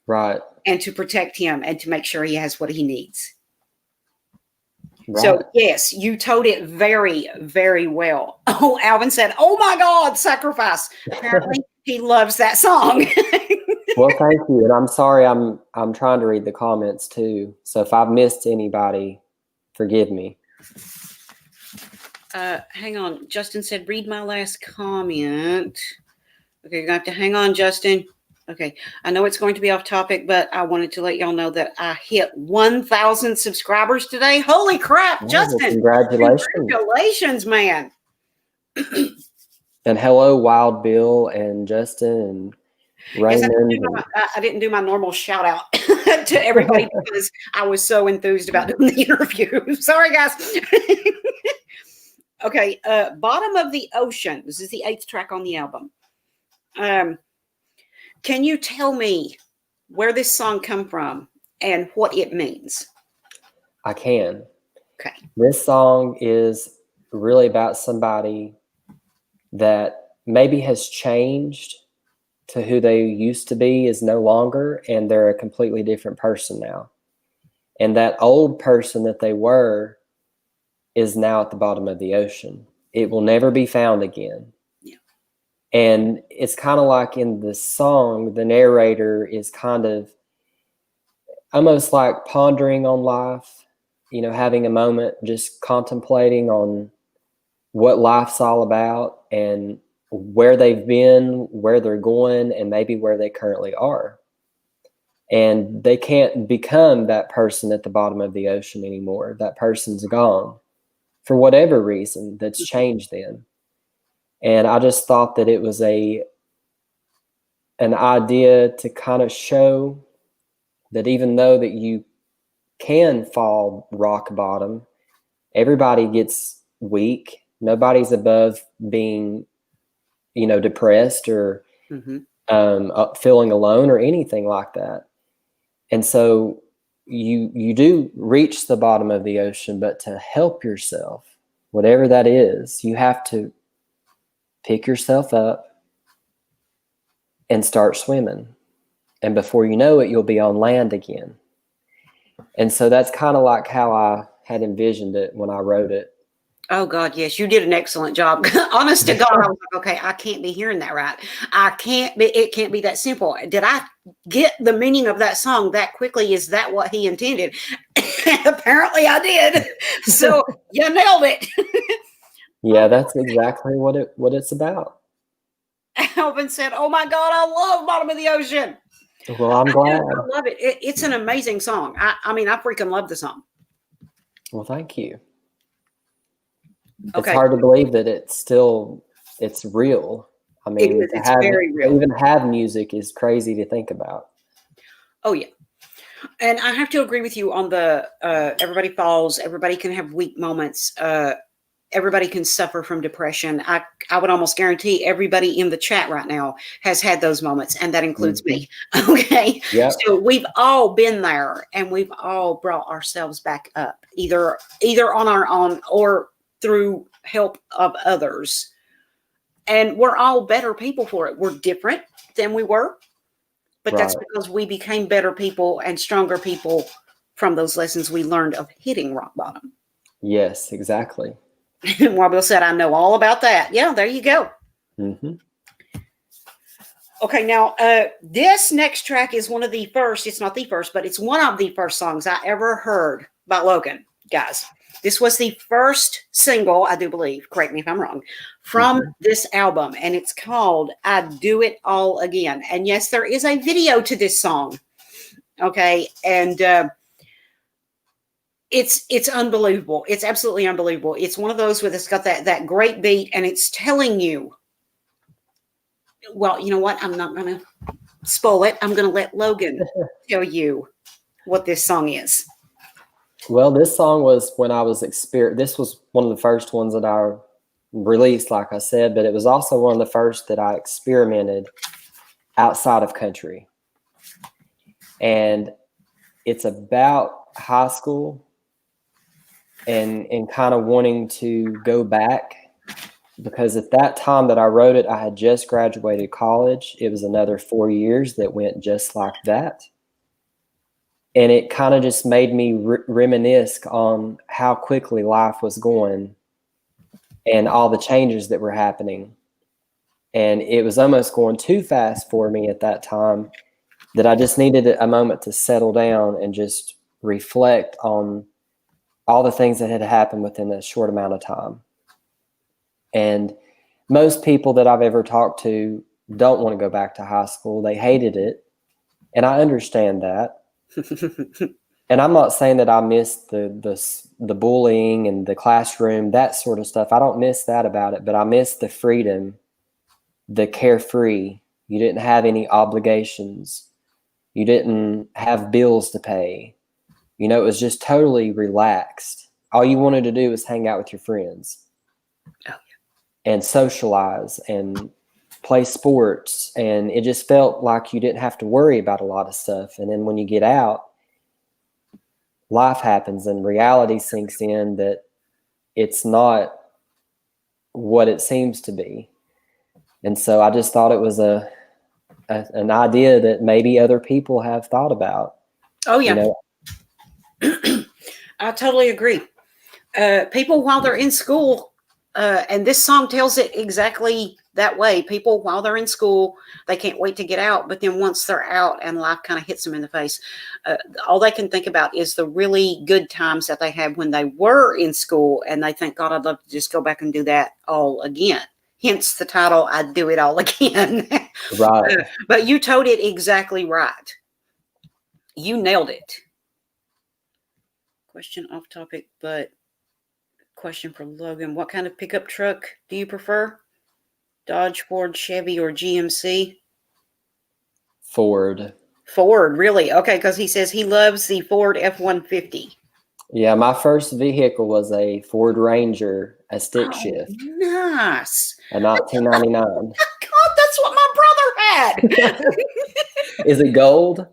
Right. And to protect him and to make sure he has what he needs. Right. So, yes, you told it very, very well. Oh, Alvin said, oh my God, sacrifice. Apparently, he loves that song. Well, thank you. And I'm sorry, I'm trying to read the comments too. So if I've missed anybody, forgive me. Hang on. Justin said, read my last comment. Okay, you're going to have to hang on, Justin. Okay, I know it's going to be off topic, but I wanted to let y'all know that I hit 1,000 subscribers today. Holy crap, Justin. Well, congratulations. Congratulations, man. And hello, Wild Bill and Justin and Raymond. I didn't do my normal shout out to everybody because I was so enthused about doing the interview. Sorry, guys. Okay, Bottom of the Ocean. This is the 8th track on the album. Can you tell me where this song come from and what it means? I can. Okay. This song is really about somebody that maybe has changed to who they used to be, is no longer, and they're a completely different person now. And that old person that they were is now at the bottom of the ocean. It will never be found again. Yeah. And it's kind of like in the song, the narrator is kind of almost like pondering on life, you know, having a moment, just contemplating on what life's all about and where they've been, where they're going, and maybe where they currently are. And they can't become that person at the bottom of the ocean anymore. That person's gone for whatever reason that's changed them. And I just thought that it was an idea to kind of show that even though that you can fall rock bottom, everybody gets weak. Nobody's above being, you know, depressed or feeling alone or anything like that. And so you do reach the bottom of the ocean, but to help yourself, whatever that is, you have to pick yourself up and start swimming. And before you know it, you'll be on land again. And so that's kind of like how I had envisioned it when I wrote it. Oh God, yes, you did an excellent job. Honest to God, I was like, okay, I can't be hearing that right. It can't be that simple. Did I get the meaning of that song that quickly? Is that what he intended? Apparently I did. So you nailed it. Yeah, that's exactly what it's about. Alvin said, oh my God, I love Bottom of the Ocean. Well, I'm glad. I love it. It's an amazing song. I mean, I freaking love the song. Well, thank you. Okay. It's hard to believe that it's real. I mean, it's very real. To even have music is crazy to think about. Oh, yeah. And I have to agree with you on the everybody falls, everybody can have weak moments. Everybody can suffer from depression. I would almost guarantee everybody in the chat right now has had those moments, and that includes me. Okay. Yep. So we've all been there, and we've all brought ourselves back up, either on our own or through help of others. And we're all better people for it. We're different than we were, but that's because we became better people and stronger people from those lessons we learned of hitting rock bottom. Yes, exactly. Wabil said, I know all about that. Yeah, there you go. Mm-hmm. Okay, now this next track is one of the first, it's not the first, but it's one of the first songs I ever heard by Logan, guys. This was the first single, I do believe, correct me if I'm wrong, from this album, and it's called I Do It All Again. And yes, there is a video to this song. Okay, and it's unbelievable. It's absolutely unbelievable. It's one of those where it's got that great beat, and it's telling you, well, you know what? I'm not going to spoil it. I'm going to let Logan tell you what this song is. Well, this song was when I was this was one of the first ones that I released, like I said, but it was also one of the first that I experimented outside of country. And it's about high school and kind of wanting to go back, because at that time that I wrote it, I had just graduated college. It was another 4 years that went just like that. And it kind of just made me reminisce on how quickly life was going and all the changes that were happening. And it was almost going too fast for me at that time, that I just needed a moment to settle down and just reflect on all the things that had happened within a short amount of time. And most people that I've ever talked to don't want to go back to high school. They hated it. And I understand that. And I'm not saying that I miss the bullying and the classroom, that sort of stuff. I don't miss that about it, but I miss the freedom, the carefree. You didn't have any obligations. You didn't have bills to pay. You know, it was just totally relaxed. All you wanted to do was hang out with your friends and socialize and play sports. And it just felt like you didn't have to worry about a lot of stuff. And then when you get out, life happens and reality sinks in that it's not what it seems to be. And so I just thought it was an idea that maybe other people have thought about. Oh, yeah. You know? I totally agree. People, while they're in school, and this song tells it exactly that way. People, while they're in school, they can't wait to get out. But then once they're out and life kind of hits them in the face, all they can think about is the really good times that they had when they were in school. And they think, God, I'd love to just go back and do that all again. Hence the title, I Do It All Again. Right. But you told it exactly right. You nailed it. Question off topic, but question for Logan. What kind of pickup truck do you prefer? Dodge, Ford, Chevy, or GMC? Ford. Ford, really? Okay, because he says he loves the Ford F-150. Yeah, my first vehicle was a Ford Ranger, a stick shift. Nice. A 1999. God, that's what my brother had. Is it gold?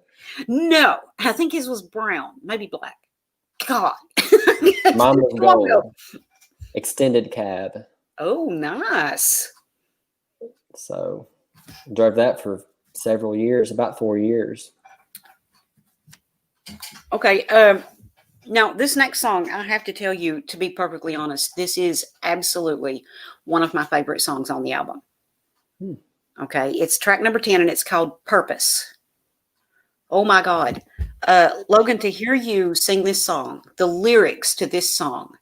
No, I think his was brown, maybe black. God. Mine was gold. Extended cab. Oh, nice. So drove that for several years, about 4 years. Okay. Now, this next song, I have to tell you, to be perfectly honest, this is absolutely one of my favorite songs on the album. Okay. It's track number 10, and it's called Purpose. Oh, my God. Logan, to hear you sing this song, the lyrics to this song,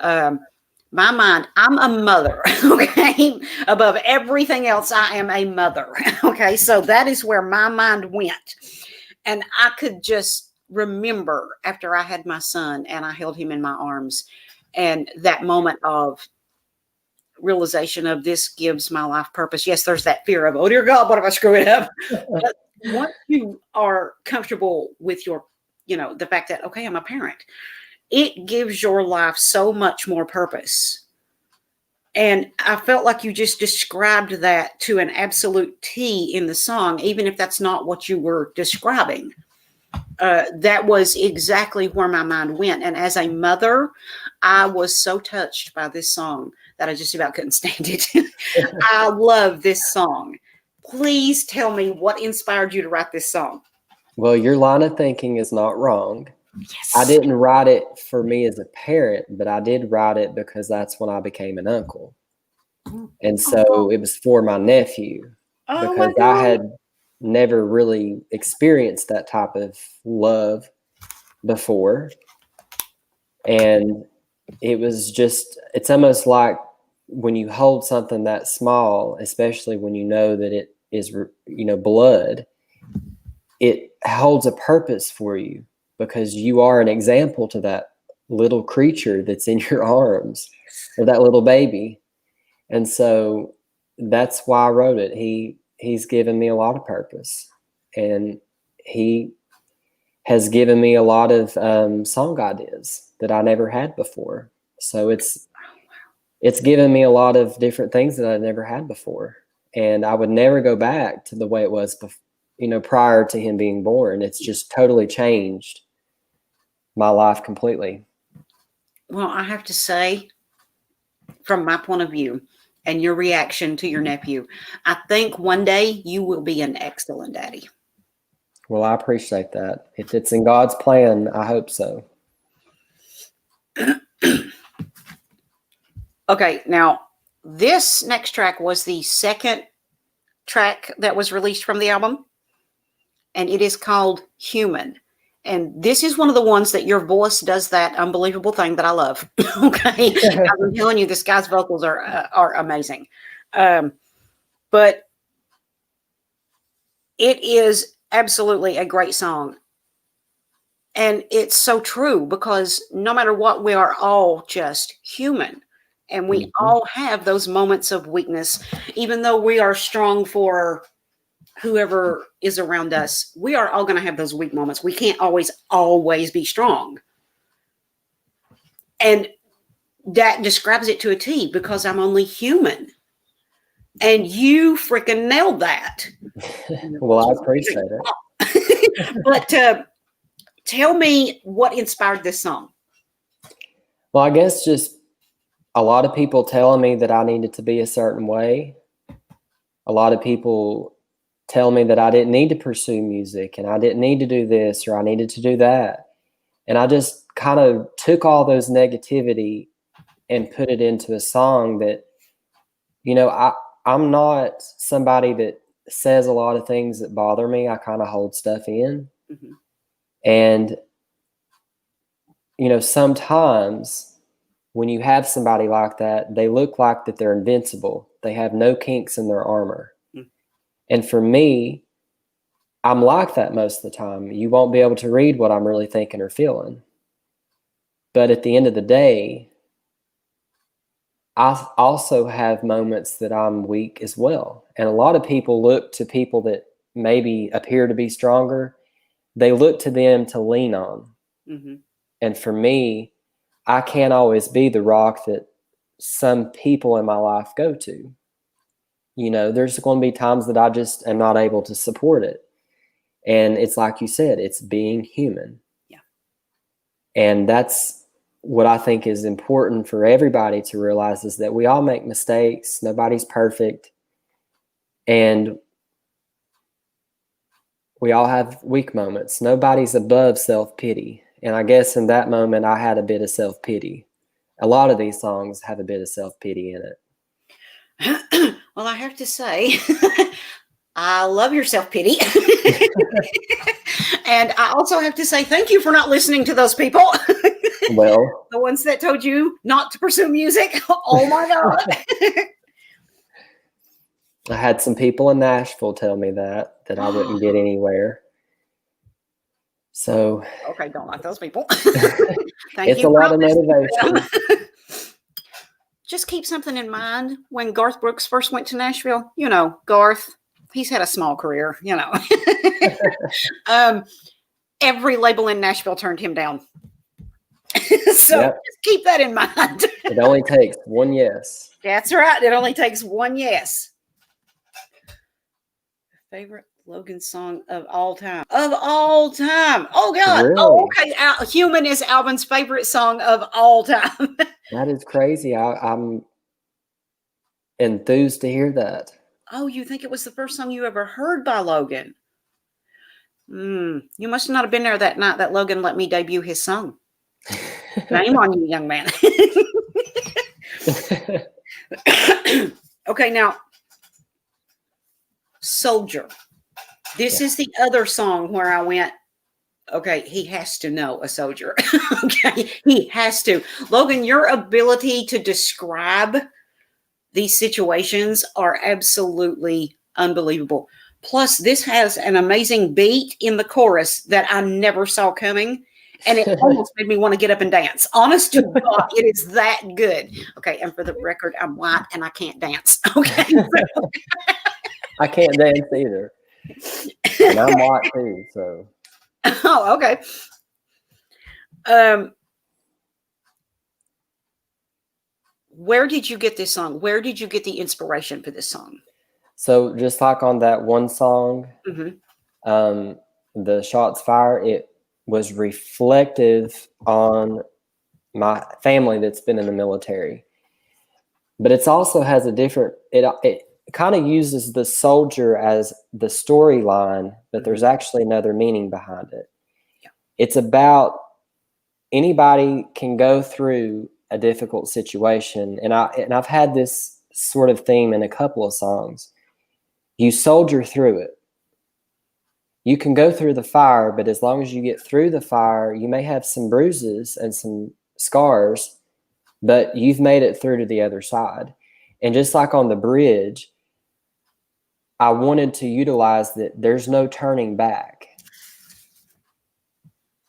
my mind, I'm a mother, okay? Above everything else, I am a mother, okay? So that is where my mind went. And I could just remember after I had my son and I held him in my arms, and that moment of realization of this gives my life purpose. Yes, there's that fear of, oh, dear God, what if I screw it up? But once you are comfortable with your, the fact that, okay, I'm a parent, it gives your life so much more purpose. And I felt like you just described that to an absolute T in the song, even if that's not what you were describing. That was exactly where my mind went. And as a mother, I was so touched by this song that I just about couldn't stand it. I love this song. Please tell me what inspired you to write this song. Well, your line of thinking is not wrong. Yes. I didn't write it for me as a parent, but I did write it because that's when I became an uncle. And so it was for my nephew, because I had never really experienced that type of love before. And it was just, it's almost like when you hold something that small, especially when you know that it is, blood, it holds a purpose for you because you are an example to that little creature that's in your arms, or that little baby. And so that's why I wrote it. He's given me a lot of purpose, and he has given me a lot of song ideas that I never had before. So it's given me a lot of different things that I never had before, and I would never go back to the way it was prior to him being born. It's just totally changed my life completely. Well, I have to say, from my point of view and your reaction to your nephew, I think one day you will be an excellent daddy. Well, I appreciate that. If it's in God's plan, I hope so. Okay, now this next track was the second track that was released from the album, and it is called Human. And this is one of the ones that your voice does that unbelievable thing that I love. Okay, I'm telling you, this guy's vocals are amazing. But it is absolutely a great song. And it's so true, because no matter what, we are all just human. And we all have those moments of weakness, even though we are strong for whoever is around us. We are all going to have those weak moments. We can't always be strong. And that describes it to a T, because I'm only human. And you freaking nailed that. Well, I appreciate it. But tell me what inspired this song. Well, I guess just a lot of people telling me that I needed to be a certain way. A lot of people tell me that I didn't need to pursue music, and I didn't need to do this, or I needed to do that. And I just kind of took all those negativity and put it into a song that, I'm not somebody that says a lot of things that bother me. I kind of hold stuff in. Mm-hmm. And, sometimes when you have somebody like that, they look like that they're invincible. They have no kinks in their armor. Mm. And for me, I'm like that most of the time. You won't be able to read what I'm really thinking or feeling. But at the end of the day, I also have moments that I'm weak as well. And a lot of people look to people that maybe appear to be stronger. They look to them to lean on. Mm-hmm. And for me, I can't always be the rock that some people in my life go to. There's going to be times that I just am not able to support it. And it's like you said, it's being human. Yeah. And that's what I think is important for everybody to realize, is that we all make mistakes. Nobody's perfect. And we all have weak moments. Nobody's above self-pity. And I guess in that moment, I had a bit of self-pity. A lot of these songs have a bit of self-pity in it. Well, I have to say, I love your self-pity. And I also have to say thank you for not listening to those people. Well, the ones that told you not to pursue music. Oh, my God. I had some people in Nashville tell me that I wouldn't get anywhere. So okay, don't like those people. It's a lot of motivation. Just keep something in mind. When Garth Brooks first went to Nashville, Garth, he's had a small career, every label in Nashville turned him down. So Just keep that in mind. It only takes one yes. That's right. It only takes one yes. Favorite Logan song of all time? Of all time. Oh, God. Really? Oh, okay. Human is Alvin's favorite song of all time. That is crazy. I'm enthused to hear that. Oh, you think it was the first song you ever heard by Logan? You must not have been there that night that Logan let me debut his song. Shame on you, young man. Okay, now, Soldier. This is the other song where I went, Okay, he has to know a soldier. Okay, he has to. Logan, your ability to describe these situations are absolutely unbelievable. Plus, this has an amazing beat in the chorus that I never saw coming. And it almost made me want to get up and dance. Honest to God, it is that good. Okay, and for the record, I'm white and I can't dance. Okay. I can't dance either. And I'm white too, so. Oh, okay. Where did you get this song? Where did you get the inspiration for this song? So just like on that one song, Mm-hmm. the shots fired, it was reflective on my family that's been in the military. But it also has a different, it kind of uses the soldier as the storyline, but there's actually another meaning behind it. Yeah. It's about anybody can go through a difficult situation. And I've had this sort of theme in a couple of songs. You soldier through it. You can go through the fire, but as long as you get through the fire, you may have some bruises and some scars, but you've made it through to the other side. And just like on the bridge, I wanted to utilize that there's no turning back.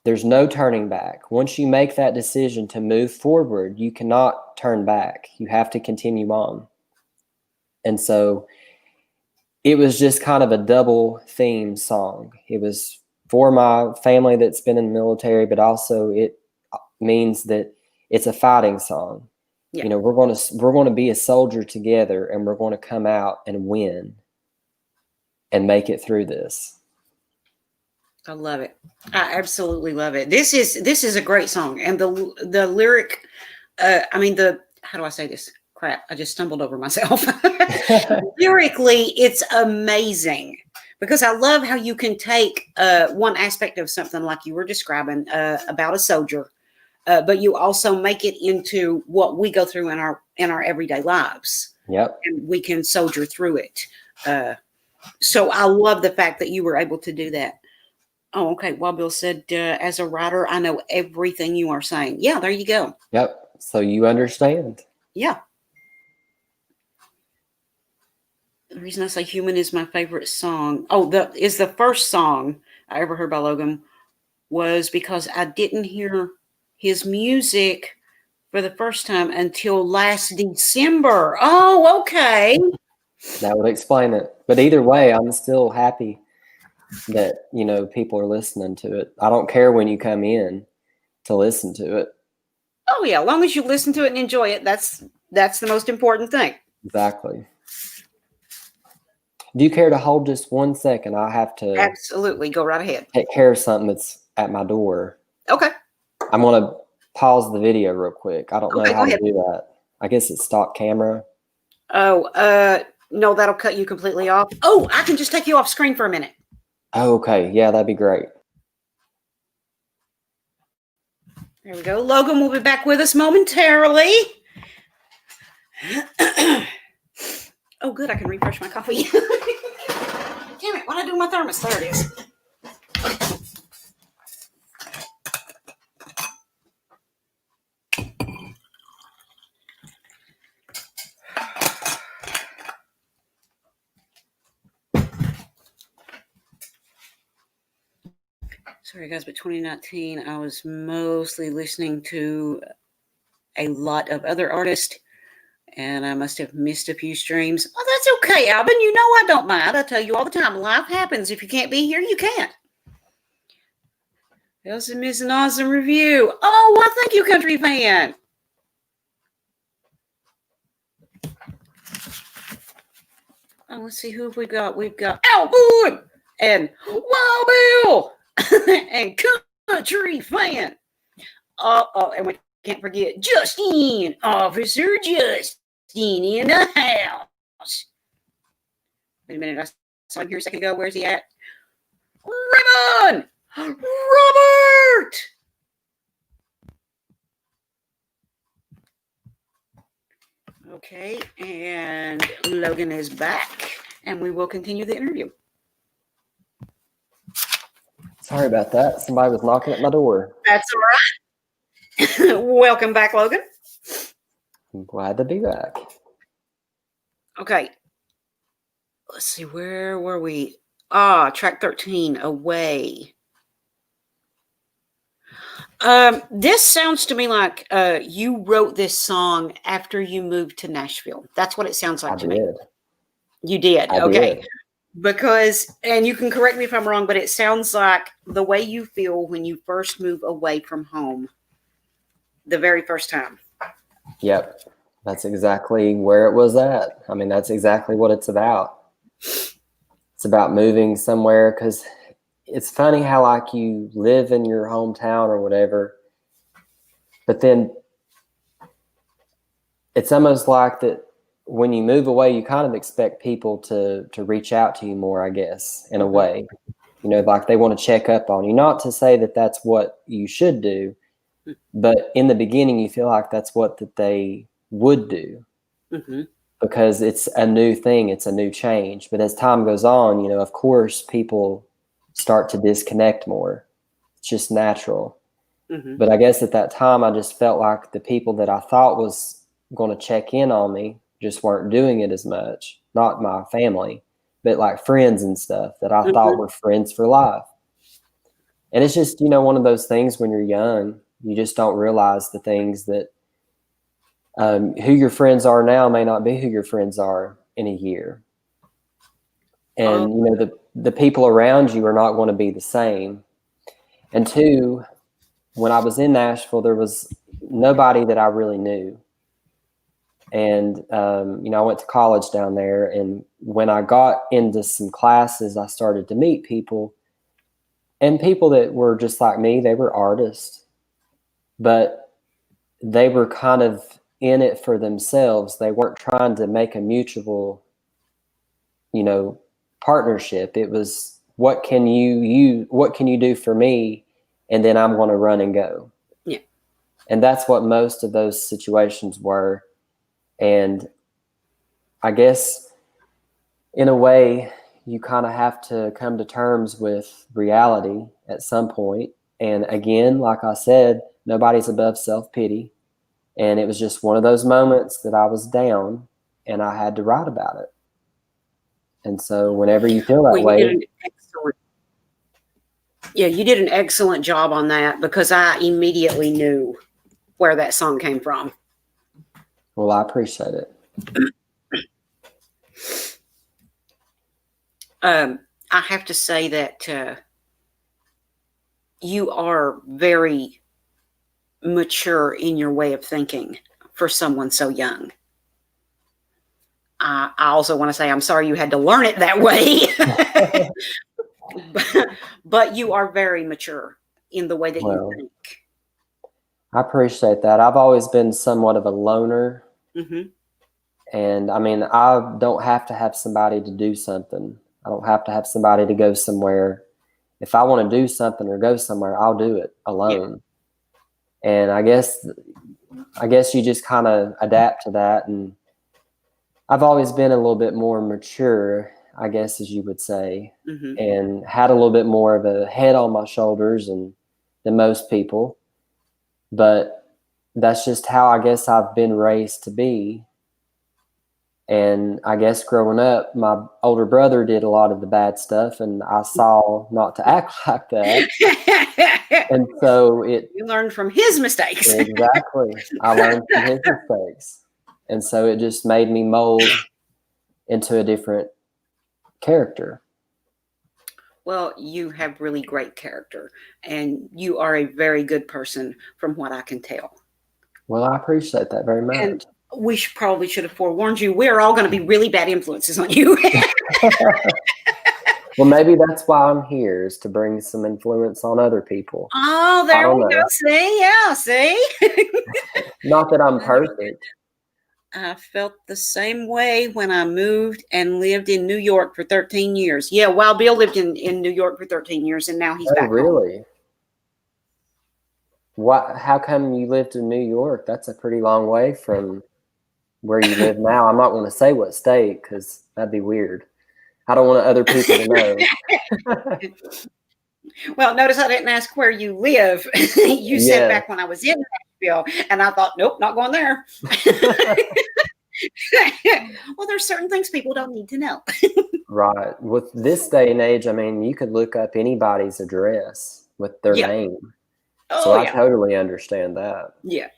There's no turning back. Once you make that decision to move forward, you cannot turn back. You have to continue on. And so it was just kind of a double theme song. It was for my family that's been in the military, but also it means that it's a fighting song. Yeah. You know, we're going to be a soldier together, and we're going to come out and win and make it through this. I love it. I absolutely love it. This is a great song, and the lyric. I mean, how do I say this? Crap! I just stumbled over myself. Lyrically, it's amazing because I love how you can take one aspect of something like you were describing about a soldier, but you also make it into what we go through in our everyday lives. Yep. And we can soldier through it. So I love the fact that you were able to do that. Oh, okay. Well, Bill said, as a writer, I know everything you are saying. Yeah, there you go. Yep. So you understand. Yeah. The reason I say Human is my favorite song. Oh, the first song I ever heard by Logan was because I didn't hear his music for the first time until last December. Oh, okay. That would explain it. But either way, I'm still happy that, you know, people are listening to it. I don't care when you come in to listen to it. Oh yeah, as long as you listen to it and enjoy it, that's the most important thing. Exactly. Do you care to hold just 1 second? I have to Absolutely. Go right ahead. take care of something that's at my door. Okay. I'm going to pause the video real quick. I don't know how go to ahead. do that. I guess it's stock camera. Oh, no, that'll cut you completely off. Oh, I can just take you off screen for a minute. Oh, okay. Yeah, that'd be great. There we go. Logan will be back with us momentarily. Oh, good. I can refresh my coffee. Damn it. What did I do with my thermos? There it is. Sorry, guys, but 2019, I was mostly listening to a lot of other artists, and I must have missed a few streams. Oh, that's okay, Alvin. You know I don't mind. I tell you all the time, life happens. If you can't be here, you can't. Elsa missed an awesome review. Oh, well, thank you, country fan. Oh, let's see who have we got. We've got Al Boone and Wild Bill and country fan. Oh, and we can't forget Justine, Officer Justine in the house. Wait a minute, I saw him here a second ago. Where's he at? Raymond! Robert! Okay, and Logan is back, and we will continue the interview. Sorry about that. Somebody was knocking at my door. That's all right. Welcome back, Logan. I'm glad to be back. Okay. Let's see, where were we? Track 13, Away. This sounds to me like you wrote this song after you moved to Nashville. That's what it sounds like I to me. did. You did. I Okay. did. Because, and you can correct me if I'm wrong, but it sounds like the way you feel when you first move away from home the very first time. Yep. That's exactly where it was at. I mean, that's exactly what it's about. It's about moving somewhere, because it's funny how like you live in your hometown or whatever, but then it's almost like that when you move away, you kind of expect people to reach out to you more, I guess, in a way. You know, like they want to check up on you. Not to say that that's what you should do, but in the beginning, you feel like that's what that they would do, because it's a new thing, it's a new change. But as time goes on, you know, of course, people start to disconnect more. It's just natural. But I guess at that time, I just felt like the people that I thought was going to check in on me just weren't doing it as much. Not my family, but like friends and stuff that I thought were friends for life. And it's just, you know, one of those things when you're young, you just don't realize the things that who your friends are now may not be who your friends are in a year. And, you know, the people around you are not going to be the same. And two, when I was in Nashville, there was nobody that I really knew. And, you know, I went to college down there. And when I got into some classes, I started to meet people. And people that were just like me, they were artists. But they were kind of in it for themselves. They weren't trying to make a mutual, you know, partnership. It was, what can you do for me? And then I'm going to run and go. Yeah. And that's what most of those situations were. And I guess in a way, you kind of have to come to terms with reality at some point. And again, like I said, nobody's above self-pity. And it was just one of those moments that I was down and I had to write about it. And so whenever you feel that way. You did an excellent job on that, because I immediately knew where that song came from. Well, I appreciate it. I have to say that you are very mature in your way of thinking for someone so young. I also want to say I'm sorry you had to learn it that way. but you are very mature in the way that you think. I appreciate that. I've always been somewhat of a loner. And I mean, I don't have to have somebody to do something. I don't have to have somebody to go somewhere. If I want to do something or go somewhere, I'll do it alone. Yeah. And I guess you just kind of adapt to that. And I've always been a little bit more mature, I guess, as you would say, and had a little bit more of a head on my shoulders than most people. But that's just how I guess I've been raised to be. And I guess growing up, my older brother did a lot of the bad stuff, and I saw not to act like that. And so you learned from his mistakes. Exactly. I learned from his mistakes. And so it just made me mold into a different character. Well, you have really great character, and you are a very good person from what I can tell. Well, I appreciate that very much. And we probably should have forewarned you. We're all going to be really bad influences on you. Well, maybe that's why I'm here, is to bring some influence on other people. Oh, there we go. See? Yeah, see? Not that I'm perfect. I felt the same way when I moved and lived in New York for 13 years. Yeah, Wild Bill lived in New York for 13 years, and now he's back really? home. What? How come you lived in New York? That's a pretty long way from where you live now. I'm not going to say what state, because that'd be weird. I don't want other people to know. Well, notice I didn't ask where you live. You said Yeah. back when I was in Nashville, and I thought, nope, not going there. Well, there's certain things people don't need to know. Right. With this day and age, I mean, you could look up anybody's address with their Yeah. name. So Oh, I yeah. totally understand that. Yeah.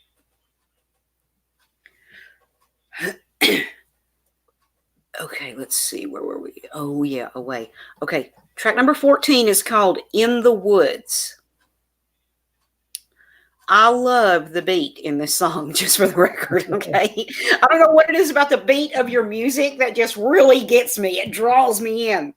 Okay, let's see. Where were we? Oh, yeah, away. Okay, track number 14 is called In the Woods. I love the beat in this song, just for the record, okay? I don't know what it is about the beat of your music that just really gets me. It draws me in.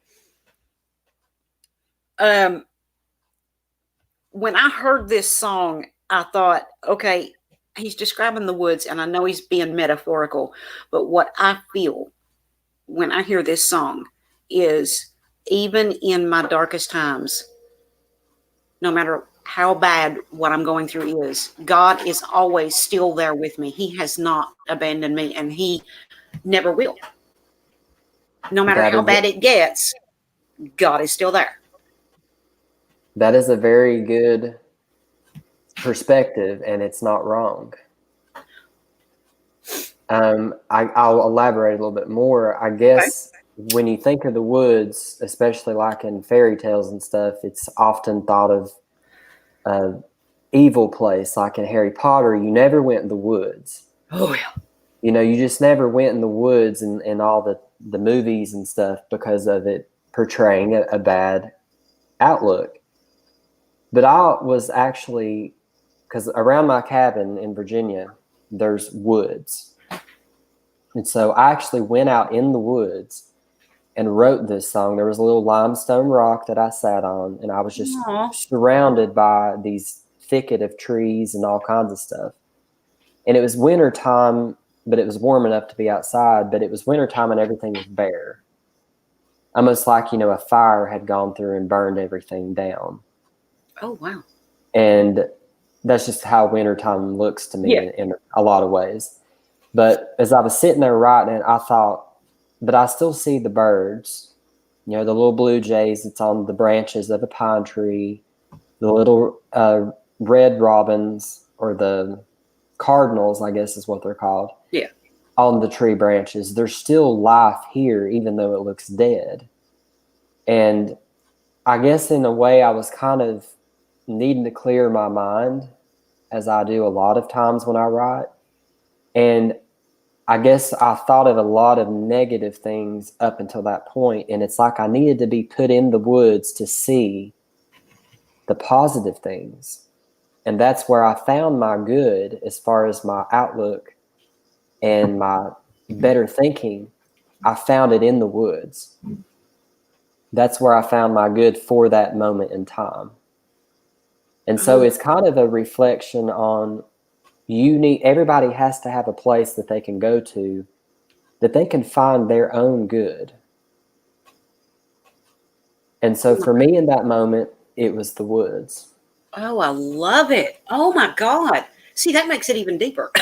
When I heard this song, I thought, okay, he's describing the woods, and I know he's being metaphorical, but what I feel when I hear this song is, even in my darkest times, no matter how bad what I'm going through is, God is always still there with me. He has not abandoned me, and he never will. No matter That how is bad it gets, God is still there. that is a very good perspective, and it's not wrong. I'll elaborate a little bit more. I Okay. guess when you think of the woods, especially like in fairy tales and stuff, it's often thought of an evil place. Like in Harry Potter, you never went in the woods. Oh, yeah. You know, you just never went in the woods in all the movies and stuff because of it portraying a bad outlook. But I was actually, because around my cabin in Virginia, there's woods. And so I actually went out in the woods and wrote this song. There was a little limestone rock that I sat on, and I was just Aw. surrounded by these thicket of trees and all kinds of stuff. And it was winter time, but it was warm enough to be outside, but it was winter time and everything was bare. Almost like, you know, a fire had gone through and burned everything down. Oh, wow. And that's just how wintertime looks to me in a lot of ways. But as I was sitting there writing it, I thought, but I still see the birds, you know, the little blue jays that's on the branches of a pine tree, the little red robins, or the cardinals, I guess is what they're called. Yeah. On the tree branches. There's still life here, even though it looks dead. And I guess in a way I was kind of needing to clear my mind, as I do a lot of times when I write. And I guess I thought of a lot of negative things up until that point, and it's like I needed to be put in the woods to see the positive things. And that's where I found my good as far as my outlook and my better thinking. I found it in the woods. That's where I found my good for that moment in time. And so it's kind of a reflection on, everybody has to have a place that they can go to, that they can find their own good. And so for me in that moment, it was the woods. Oh, I love it. Oh, my God. See, that makes it even deeper.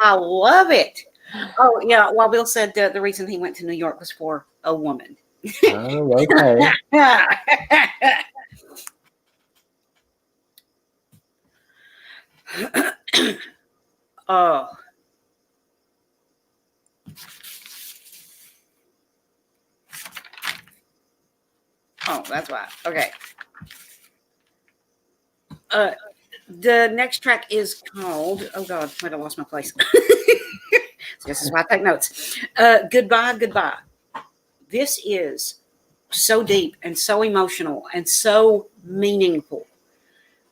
I love it. Oh, yeah. Well, Bill said the reason he went to New York was for a woman. Oh, okay. Oh. Oh, that's why. Okay. The next track is called, oh God, wait, I lost my place. This is why I take notes. Goodbye, Goodbye. This is so deep and so emotional and so meaningful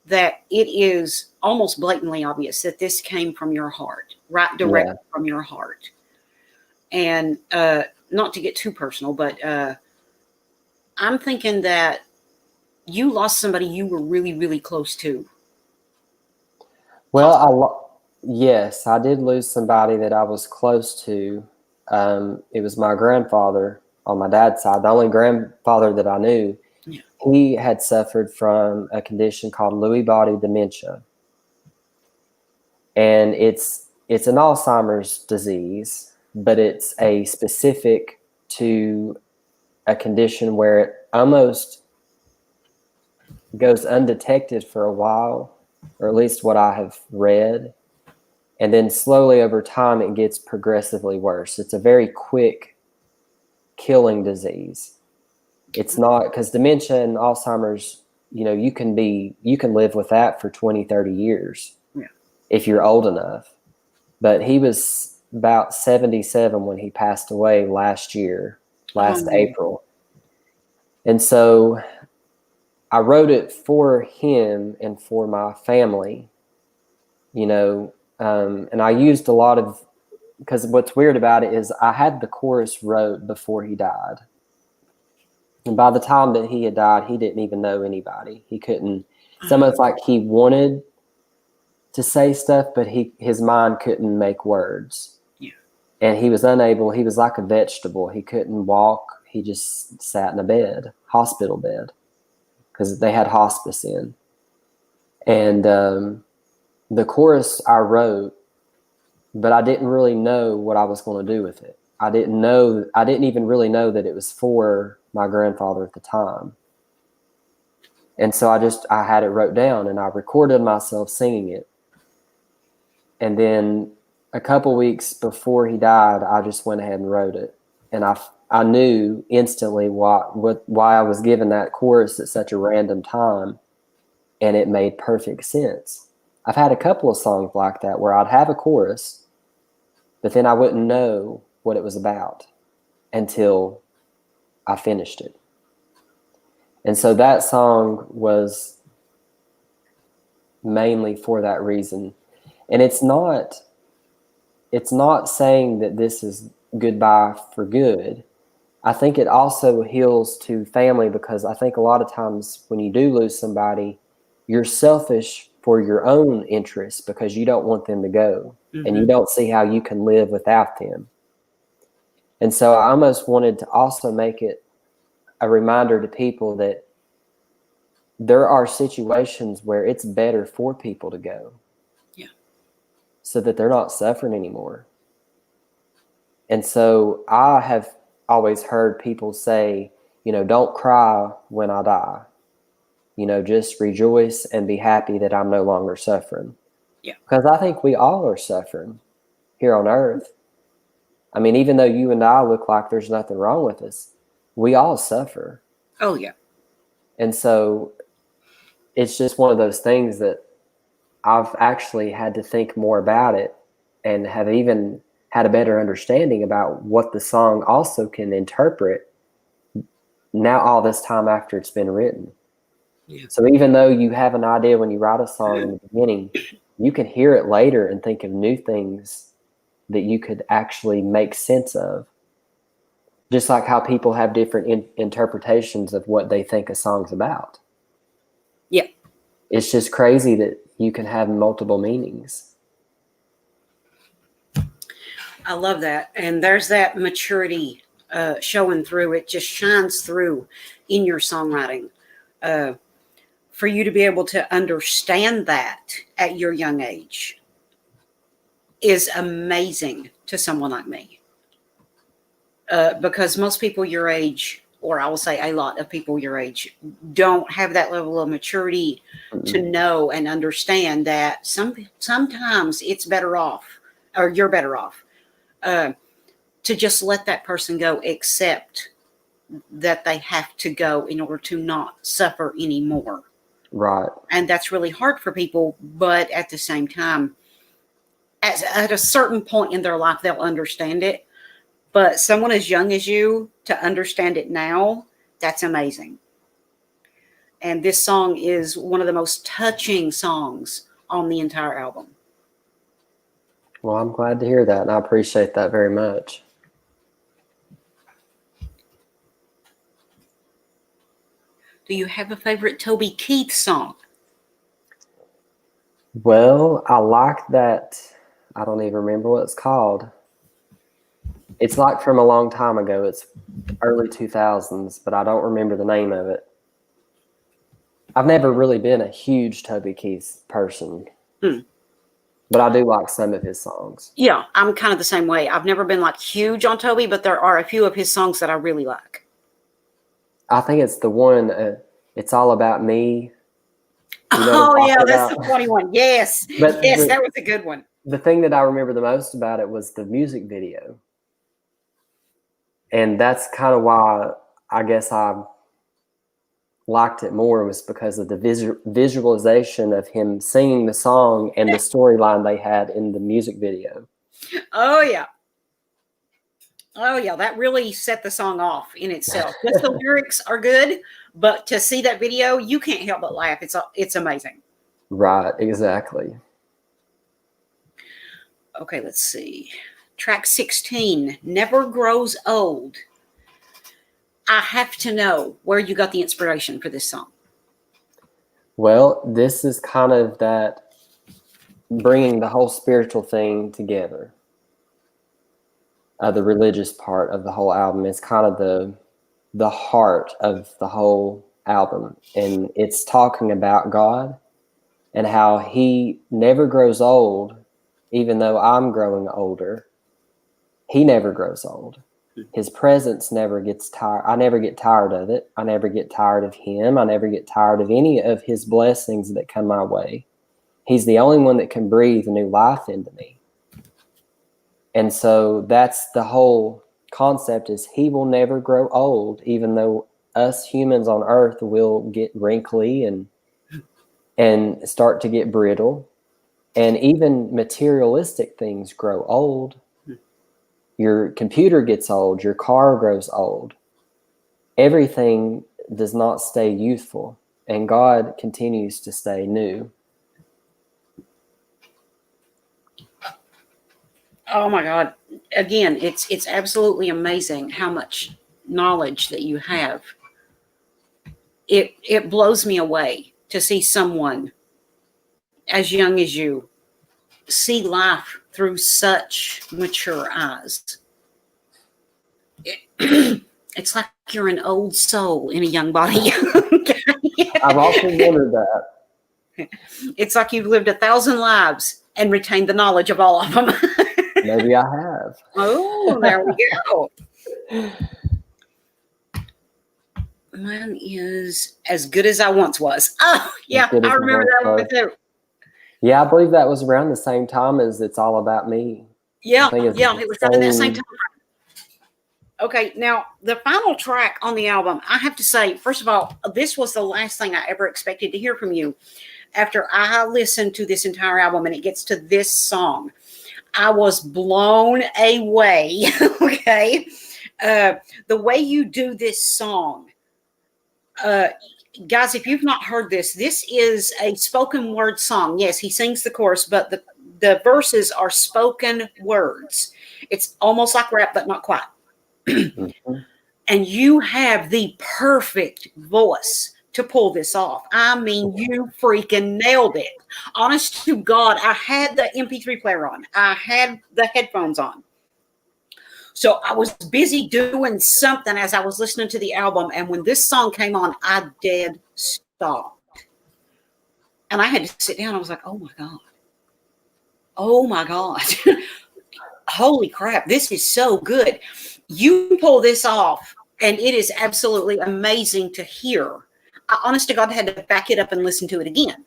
that it is almost blatantly obvious that this came from your heart, right directly from your heart. And not to get too personal, but I'm thinking that you lost somebody you were really, really close to. Well, yes, I did lose somebody that I was close to. It was my grandfather on my dad's side, the only grandfather that I knew. Yeah. He had suffered from a condition called Lewy body dementia. And it's an Alzheimer's disease, but it's a specific to a condition where it almost goes undetected for a while, or at least what I have read. And then slowly over time, it gets progressively worse. It's a very quick killing disease. It's not, because dementia and Alzheimer's, you can live with that for 20, 30 years if you're old enough. But he was about 77 when he passed away last April. And so I wrote it for him and for my family, and I used a lot of, because what's weird about it is I had the chorus wrote before he died. And by the time that he had died, he didn't even know anybody. He couldn't, it's almost like he wanted to say stuff, but his mind couldn't make words. Yeah. And he was unable, he was like a vegetable. He couldn't walk. He just sat in a bed, hospital bed, because they had hospice in. And the chorus I wrote, but I didn't really know what I was going to do with it. I didn't even really know that it was for my grandfather at the time. And so I had it wrote down and I recorded myself singing it. And then a couple weeks before he died, I just went ahead and wrote it. And I knew instantly why I was given that chorus at such a random time. And it made perfect sense. I've had a couple of songs like that where I'd have a chorus, but then I wouldn't know what it was about until I finished it. And so that song was mainly for that reason. And it's not saying that this is goodbye for good. I think it also heals to family, because I think a lot of times when you do lose somebody, you're selfish for your own interests because you don't want them to go, and you don't see how you can live without them. And so I almost wanted to also make it a reminder to people that there are situations where it's better for people to go. Yeah. So that they're not suffering anymore. And so I have always heard people say, don't cry when I die. Just rejoice and be happy that I'm no longer suffering. Yeah. Because I think we all are suffering here on earth. I mean, even though you and I look like there's nothing wrong with us, we all suffer. Oh, yeah. And so it's just one of those things that I've actually had to think more about it, and have even had a better understanding about what the song also can interpret now all this time after it's been written. Yeah. So even though you have an idea when you write a song in the beginning, you can hear it later and think of new things that you could actually make sense of. Just like how people have different interpretations of what they think a song's about. Yeah. It's just crazy that you can have multiple meanings. I love that. And there's that maturity showing through. It just shines through in your songwriting. For you to be able to understand that at your young age is amazing to someone like me. Because most people your age, or I will say a lot of people your age, don't have that level of maturity to know and understand that sometimes it's better off, or you're better off, to just let that person go, accept that they have to go in order to not suffer anymore. Right. And that's really hard for people, but at the same time, at a certain point in their life, they'll understand it. But someone as young as you to understand it now, that's amazing. And this song is one of the most touching songs on the entire album. Well, I'm glad to hear that, and I appreciate that very much. Do you have a favorite Toby Keith song? Well, I like that. I don't even remember what it's called. It's like from a long time ago. It's early 2000s, but I don't remember the name of it. I've never really been a huge Toby Keith person, but I do like some of his songs. Yeah, I'm kind of the same way. I've never been like huge on Toby, but there are a few of his songs that I really like. I think it's the one, It's All About Me. You know Oh, what I'm yeah, talking that's about? the funny one. Yes. But Yes, that was a good one. the thing that I remember the most about it was the music video. And that's kind of why I guess I liked it more, was because of the visualization of him singing the song and the storyline they had in the music video. Oh, yeah. Oh, yeah, that really set the song off in itself. Just the lyrics are good, but to see that video, you can't help but laugh. It's amazing. Right, exactly. Okay, let's see. Track 16, Never Grows Old. I have to know where you got the inspiration for this song. Well, this is kind of that bringing the whole spiritual thing together. The religious part of the whole album is kind of the heart of the whole album, and it's talking about God and how he never grows old. Even though I'm growing older, he never grows old. His presence never gets tired. I never get tired of it. I never get tired of him. I never get tired of any of his blessings that come my way. He's the only one that can breathe new life into me. And so that's the whole concept, is he will never grow old, even though us humans on earth will get wrinkly and start to get brittle. And even materialistic things grow old. Your computer gets old. Your car grows old. Everything does not stay youthful, and God continues to stay new. Oh my God. Again, it's absolutely amazing how much knowledge that you have. It blows me away to see someone as young as you see life through such mature eyes. It's like you're an old soul in a young body. I've often wondered that. It's like you've lived 1,000 lives and retained the knowledge of all of them. Maybe I have. Oh, there we go. Mine is As Good As I Once Was. Oh, yeah, I remember that one too. Yeah, I believe that was around the same time as It's All About Me. Yeah, yeah, it was around that same time. Okay, now the final track on the album, I have to say, first of all, this was the last thing I ever expected to hear from you. After I listened to this entire album and it gets to this song, I was blown away. Okay, the way you do this song, guys, if you've not heard this, this is a spoken word song. Yes, he sings the chorus, but the verses are spoken words. It's almost like rap, but not quite. Mm-hmm. And you have the perfect voice to pull this off. I mean, you freaking nailed it. Honest to God, I had the MP3 player on. I had the headphones on. So I was busy doing something as I was listening to the album. And when this song came on, I dead stopped. And I had to sit down. I was like, oh my God. Oh my God. Holy crap. This is so good. You pull this off, and it is absolutely amazing to hear. I, honest to God, had to back it up and listen to it again.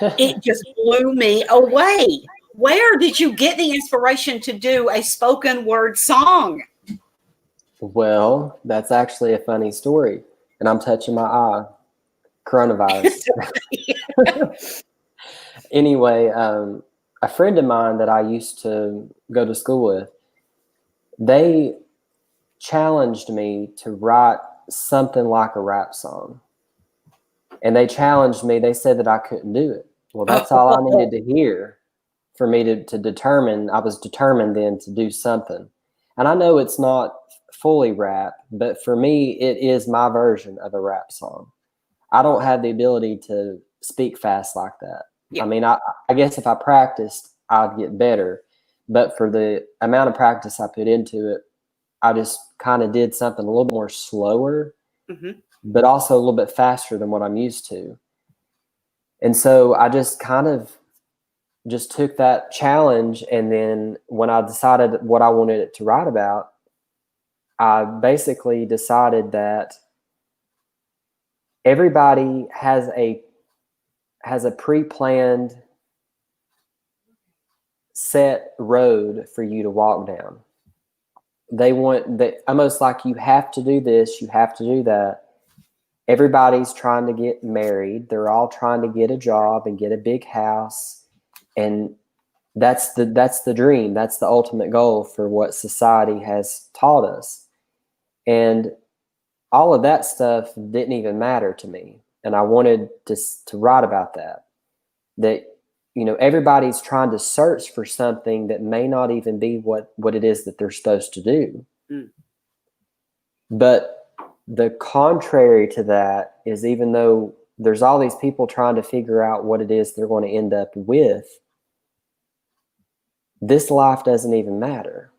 It just blew me away. Where did you get the inspiration to do a spoken word song? Well, that's actually a funny story. And I'm touching my eye. Coronavirus. Anyway, a friend of mine that I used to go to school with, they challenged me to write something like a rap song. And they challenged me. They said that I couldn't do it. Well, that's all I needed to hear for me to determine. I was determined then to do something. And I know it's not fully rap, but for me, it is my version of a rap song. I don't have the ability to speak fast like that. Yeah. I mean, I guess if I practiced, I'd get better. But for the amount of practice I put into it, I just kind of did something a little more slower, but also a little bit faster than what I'm used to. And so I just kind of just took that challenge. And then when I decided what I wanted it to write about, I basically decided that everybody has a has a pre-planned set road for you to walk down. They want that, almost like you have to do this, you have to do that. Everybody's trying to get married. They're all trying to get a job and get a big house. And that's the dream. That's the ultimate goal for what society has taught us. And all of that stuff didn't even matter to me. And I wanted to write about that. That, you know, everybody's trying to search for something that may not even be what it is that they're supposed to do. Mm. But the contrary to that is, even though there's all these people trying to figure out what it is they're going to end up with, this life doesn't even matter.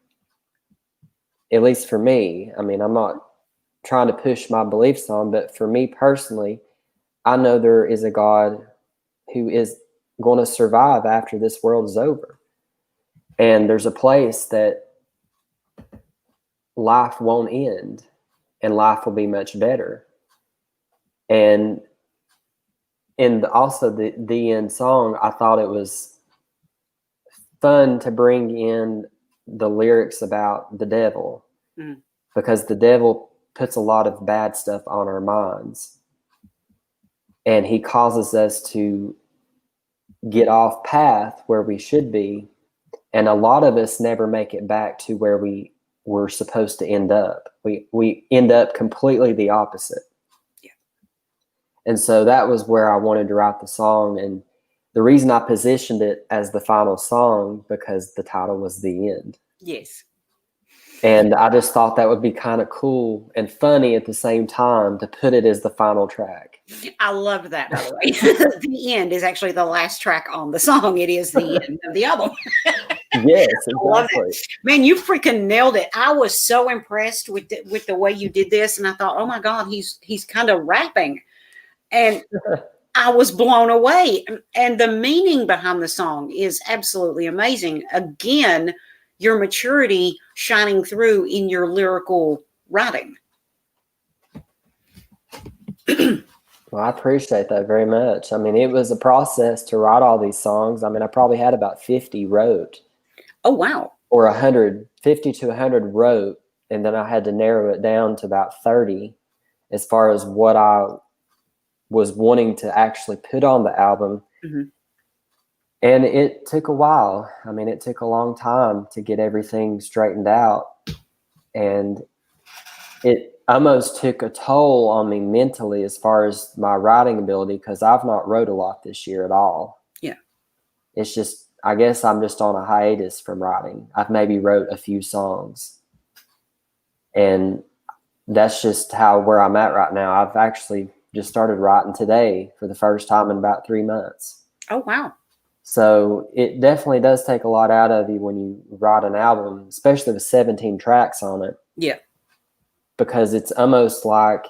At least for me. I mean, I'm not trying to push my beliefs on, but for me personally, I know there is a God who is going to survive after this world is over. And there's a place that life won't end and life will be much better. And also the end song, I thought it was fun to bring in the lyrics about the devil, because the devil puts a lot of bad stuff on our minds, and he causes us to get off path where we should be. And a lot of us never make it back to where we were supposed to end up. We end up completely the opposite. Yeah. And so that was where I wanted to write the song. And the reason I positioned it as the final song, because the title was The End. Yes. And I just thought that would be kind of cool and funny at the same time to put it as the final track. I love that, by the way. The End is actually the last track on the song. It is the end of the album. Yes, exactly. I love it. Man, you freaking nailed it. I was so impressed with the way you did this, and I thought, oh my God, he's kind of rapping. And I was blown away. And the meaning behind the song is absolutely amazing. Again, your maturity shining through in your lyrical writing. Well, I appreciate that very much. I mean, it was a process to write all these songs. I mean, I probably had about 50 wrote. Oh, wow. Or 50 to 100 wrote. And then I had to narrow it down to about 30 as far as what I was wanting to actually put on the album. Mm-hmm. And it took a while. I mean, it took a long time to get everything straightened out. And it almost took a toll on me mentally as far as my writing ability, because I've not wrote a lot this year at all. Yeah. It's just, I guess I'm just on a hiatus from writing. I've maybe wrote a few songs. And that's just where I'm at right now. I've actually just started writing today for the first time in about 3 months. Oh, wow. So it definitely does take a lot out of you when you write an album, especially with 17 tracks on it. Yeah. Because it's almost like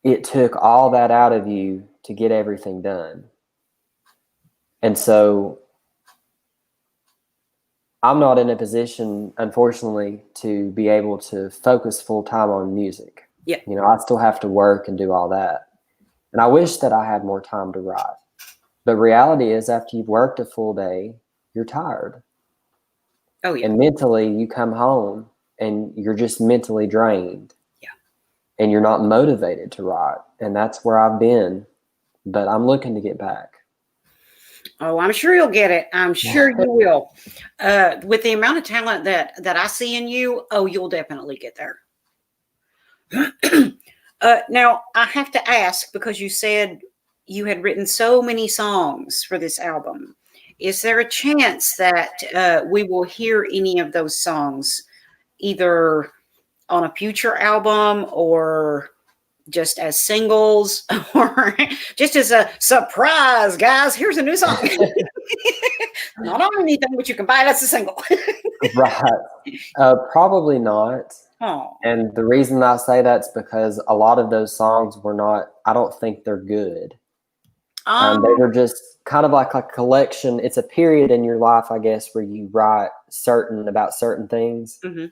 it took all that out of you to get everything done. And so I'm not in a position, unfortunately, to be able to focus full time on music. Yeah. You know, I still have to work and do all that. And I wish that I had more time to write. But reality is, after you've worked a full day, you're tired. Oh, yeah. And mentally, you come home and you're just mentally drained. Yeah. And you're not motivated to write. And that's where I've been. But I'm looking to get back. Oh, I'm sure you'll get it. I'm sure you will. With the amount of talent that I see in you, oh, you'll definitely get there. Now, I have to ask, because you said you had written so many songs for this album. Is there a chance that we will hear any of those songs either on a future album, or just as singles, or just as a surprise, guys? Here's a new song. Not on anything, but you can buy it as a single. Right. Probably not. Oh. And the reason I say that's because a lot of those songs were not, I don't think they're good. They were just kind of like a collection. It's a period in your life, I guess, where you write about certain things. Mm-hmm.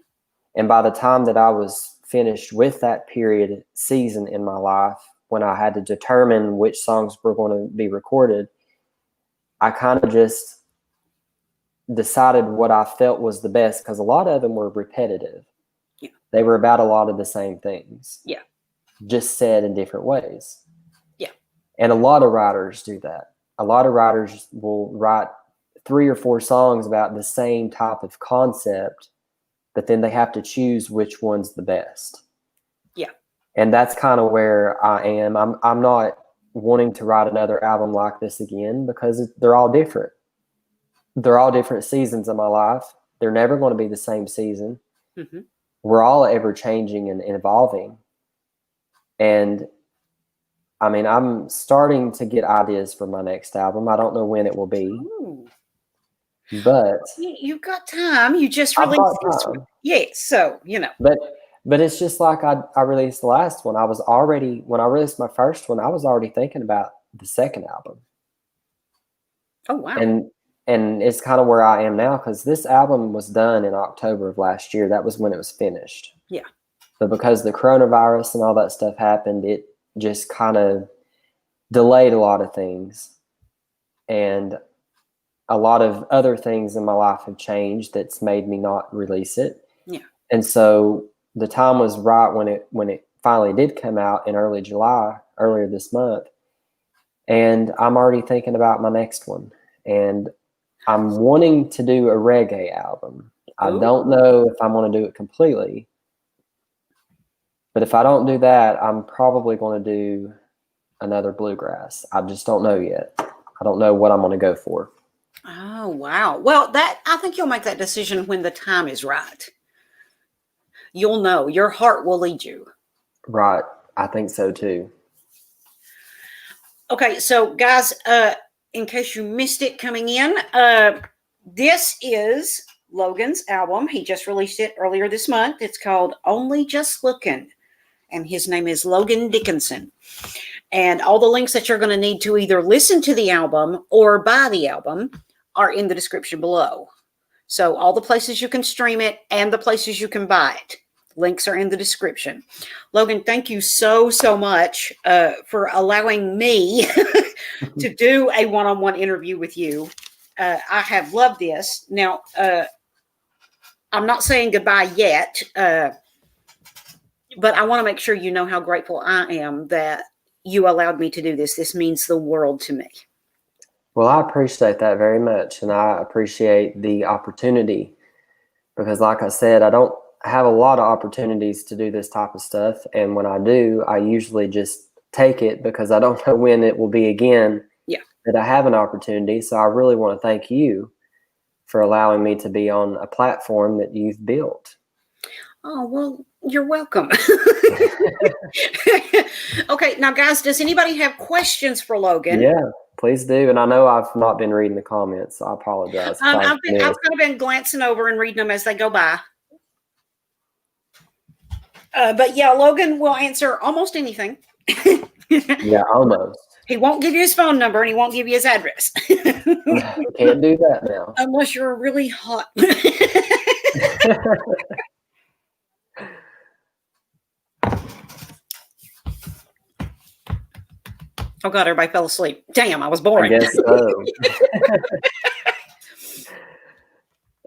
And by the time that I was finished with that season in my life, when I had to determine which songs were going to be recorded, I kind of just decided what I felt was the best, because a lot of them were repetitive. Yeah. They were about a lot of the same things. Yeah. Just said in different ways. Yeah. And a lot of writers do that. A lot of writers will write 3 or 4 songs about the same type of concept, but then they have to choose which one's the best. Yeah. And that's kind of where I am. I'm not wanting to write another album like this again, because they're all different. They're all different seasons of my life. They're never going to be the same season. Mm-hmm. We're all ever changing and evolving. And I mean, I'm starting to get ideas for my next album. I don't know when it will be. Ooh. But You've got time. You just I've released got this time. one. Yes, so But it's just like I released the last one. When I released my first one, I was already thinking about the second album. Oh wow. And it's kind of where I am now, because this album was done in October of last year. That was when it was finished. Yeah. But because the coronavirus and all that stuff happened, it just kind of delayed a lot of things. And a lot of other things in my life have changed that's made me not release it. Yeah. And so the time was right when it finally did come out in early July, earlier this month. And I'm already thinking about my next one. And I'm wanting to do a reggae album. I don't know if I'm going to do it completely. But if I don't do that, I'm probably going to do another bluegrass. I just don't know yet. I don't know what I'm going to go for. Oh, wow. Well, I think you'll make that decision when the time is right. You'll know. Your heart will lead you. Right. I think so too. Okay, so guys, in case you missed it coming in, this is Logan's album. He just released it earlier this month. It's called Only Just Looking, and his name is Logan Dickenson. And all the links that you're going to need to either listen to the album or buy the album are in the description below. So all the places you can stream it and the places you can buy it. Links are in the description. Logan, thank you so much for allowing me to do a one-on-one interview with you. I have loved this. Now, I'm not saying goodbye yet, but I want to make sure you know how grateful I am that you allowed me to do this. This means the world to me. Well, I appreciate that very much, and I appreciate the opportunity, because like I said, I don't have a lot of opportunities to do this type of stuff, and when I do, I usually just take it, because I don't know when it will be again that I have an opportunity. So I really want to thank you for allowing me to be on a platform that you've built. Oh, well, you're welcome. Okay, now guys, does anybody have questions for Logan? Yeah, please do. And I know I've not been reading the comments, so I apologize. I've kind of been glancing over and reading them as they go by. But yeah, Logan will answer almost anything. Yeah, almost. He won't give you his phone number and he won't give you his address. Can't do that now. Unless you're really hot. Oh God, everybody fell asleep. Damn, I was boring. I guess so.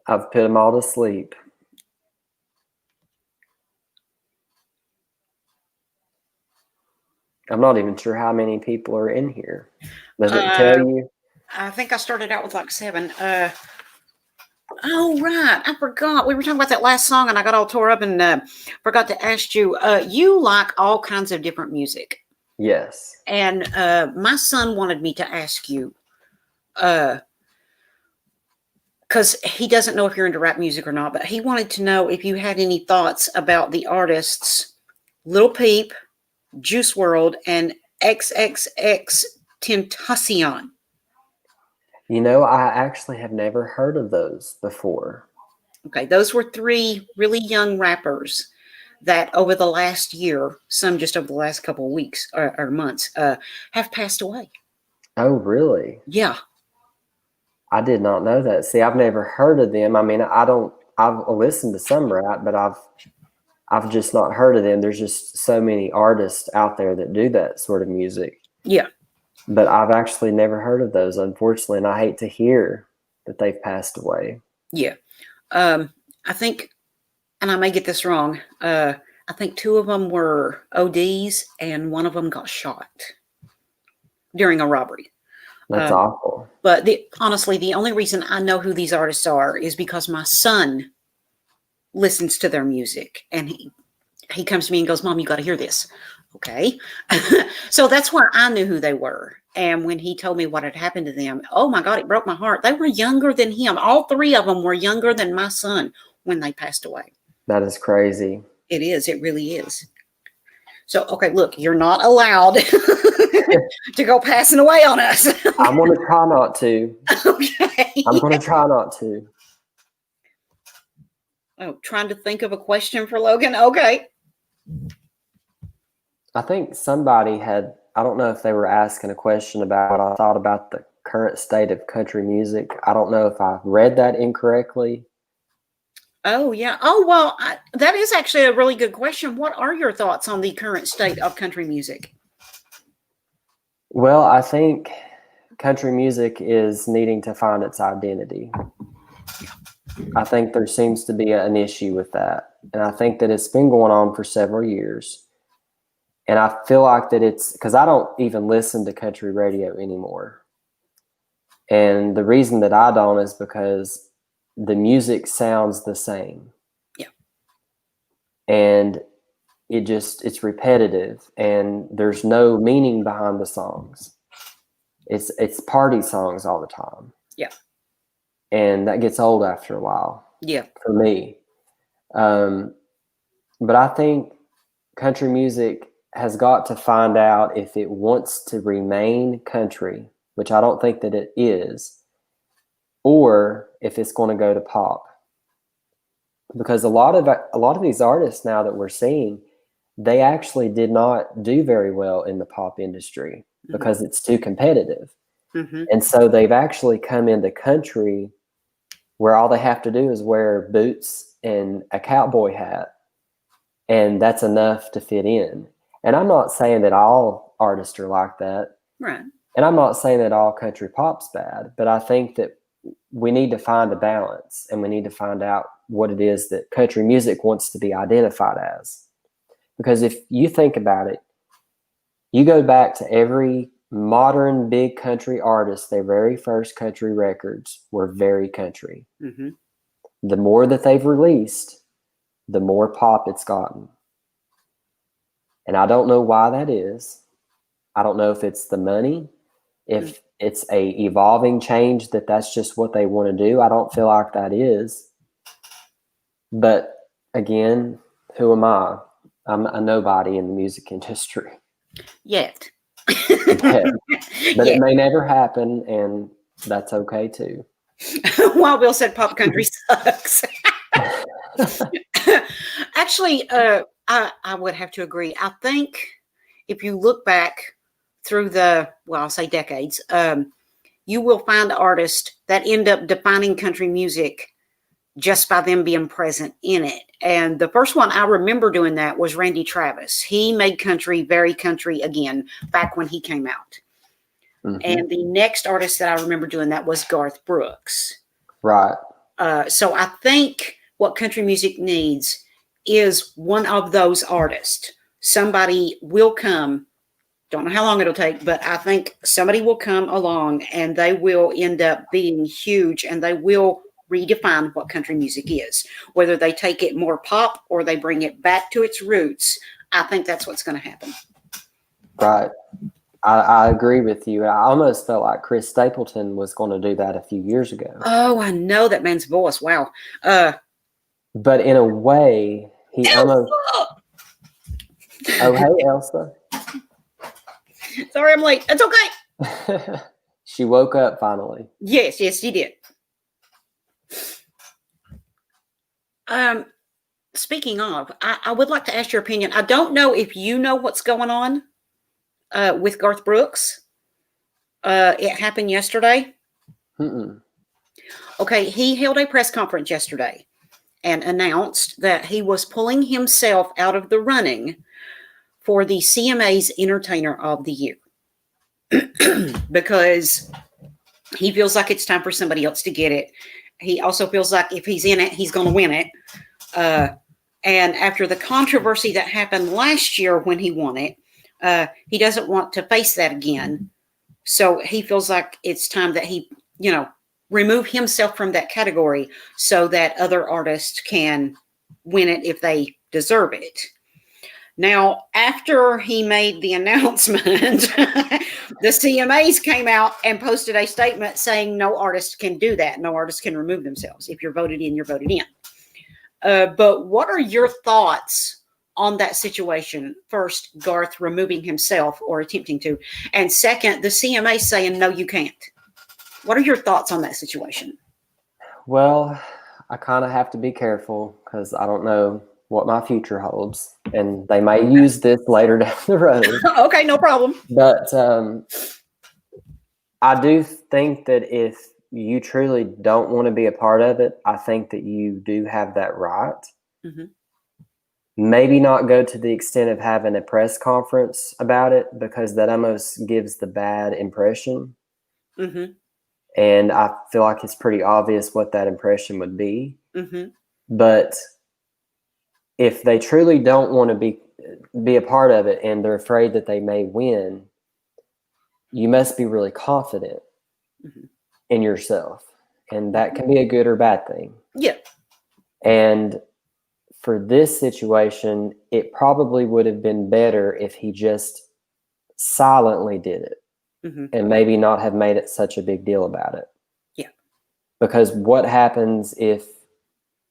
I've put them all to sleep. I'm not even sure how many people are in here. Does it tell you? I think I started out with like 7. Oh, right. I forgot. We were talking about that last song and I got all tore up and forgot to ask you. You like all kinds of different music. Yes. And my son wanted me to ask you, because he doesn't know if you're into rap music or not, but he wanted to know if you had any thoughts about the artists Lil Peep, Juice WRLD, and XXX Tentacion. You know, I actually have never heard of those before. Okay, those were 3 really young rappers that over the last year, some just over the last couple of weeks or months, have passed away. Oh, really? Yeah. I did not know that. See, I've never heard of them. I mean, I've listened to some rap, but I've just not heard of them. There's just so many artists out there that do that sort of music. Yeah. But I've actually never heard of those, unfortunately, and I hate to hear that they've passed away. Yeah. I think, and I may get this wrong, I think 2 of them were ODs and one of them got shot during a robbery. That's awful. But honestly, the only reason I know who these artists are is because my son listens to their music, and he comes to me and goes, "Mom, you got to hear this." Okay. So that's why I knew who they were. And when he told me what had happened to them, oh my God, it broke my heart. They were younger than him. All 3 of them were younger than my son when they passed away. That is crazy. It is. It really is. So, okay, look, you're not allowed to go passing away on us. I'm going to try not to. Okay. I'm going to try not to. Oh, trying to think of a question for Logan. Okay. I think somebody had, I don't know if they were asking a question about, I thought about the current state of country music. I don't know if I read that incorrectly. Oh, yeah. Oh, well, that is actually a really good question. What are your thoughts on the current state of country music? Well, I think country music is needing to find its identity. I think there seems to be an issue with that. And I think that it's been going on for several years. And I feel like that it's because I don't even listen to country radio anymore. And the reason that I don't is because the music sounds the same. Yeah. And it's repetitive and there's no meaning behind the songs. It's party songs all the time. Yeah. And that gets old after a while. Yeah. For me. But I think country music has got to find out if it wants to remain country, which I don't think that it is, or if it's going to go to pop. Because a lot of these artists now that we're seeing, they actually did not do very well in the pop industry because it's too competitive. Mm-hmm. And so they've actually come into country where all they have to do is wear boots and a cowboy hat, and that's enough to fit in. And I'm not saying that all artists are like that. Right. And I'm not saying that all country pop's bad, but I think that we need to find a balance, and we need to find out what it is that country music wants to be identified as. Because if you think about it, you go back to every modern big country artist, their very first country records were very country. Mm-hmm. The more that they've released, the more pop it's gotten. And I don't know why that is. I don't know if it's the money, if it's a evolving change that's just what they want to do. I don't feel like that is. But again, who am I? I'm a nobody in the music industry. Yet. Yeah. But it may never happen, and that's okay too. Wild Bill said pop country sucks. Actually, I would have to agree. I think if you look back through I'll say decades, you will find artists that end up defining country music just by them being present in it. And the first one I remember doing that was Randy Travis. He made country very country again back when he came out. Mm-hmm. And the next artist that I remember doing that was Garth Brooks. Right. So I think what country music needs is one of those artists. Somebody will come. Don't know how long it'll take, but I think somebody will come along and they will end up being huge, and they will redefine what country music is. Whether they take it more pop or they bring it back to its roots, I think that's what's going to happen. Right. I agree with you. I almost felt like Chris Stapleton was going to do that a few years ago. Oh, I know that man's voice. Wow. But in a way, he almost... Oh, hey, Elsa. Sorry, I'm late. It's okay. She woke up finally. Yes, she did. Speaking of, I would like to ask your opinion. I don't know if you know what's going on with Garth Brooks. It happened yesterday. Mm-mm. Okay, he held a press conference yesterday, and announced that he was pulling himself out of the running for the CMA's Entertainer of the Year because he feels like it's time for somebody else to get it. He also feels like if he's in it, he's going to win it. And after the controversy that happened last year when he won it, he doesn't want to face that again. So he feels like it's time that he, remove himself from that category so that other artists can win it if they deserve it. Now, after he made the announcement, the CMAs came out and posted a statement saying no artist can do that. No artist can remove themselves. If you're voted in, you're voted in. But what are your thoughts on that situation? First, Garth removing himself or attempting to. And second, the CMA saying, no, you can't. What are your thoughts on that situation? Well, I kind of have to be careful because I don't know what my future holds. And they may use this later down the road. Okay, no problem. But I do think that if you truly don't want to be a part of it, I think that you do have that right. Mm-hmm. Maybe not go to the extent of having a press conference about it because that almost gives the bad impression. Mm-hmm. And I feel like it's pretty obvious what that impression would be. Mm-hmm. But if they truly don't want to be a part of it and they're afraid that they may win, you must be really confident mm-hmm. in yourself. And that can be a good or bad thing. Yeah. And for this situation, it probably would have been better if he just silently did it mm-hmm. and maybe not have made it such a big deal about it. Yeah. Because what happens if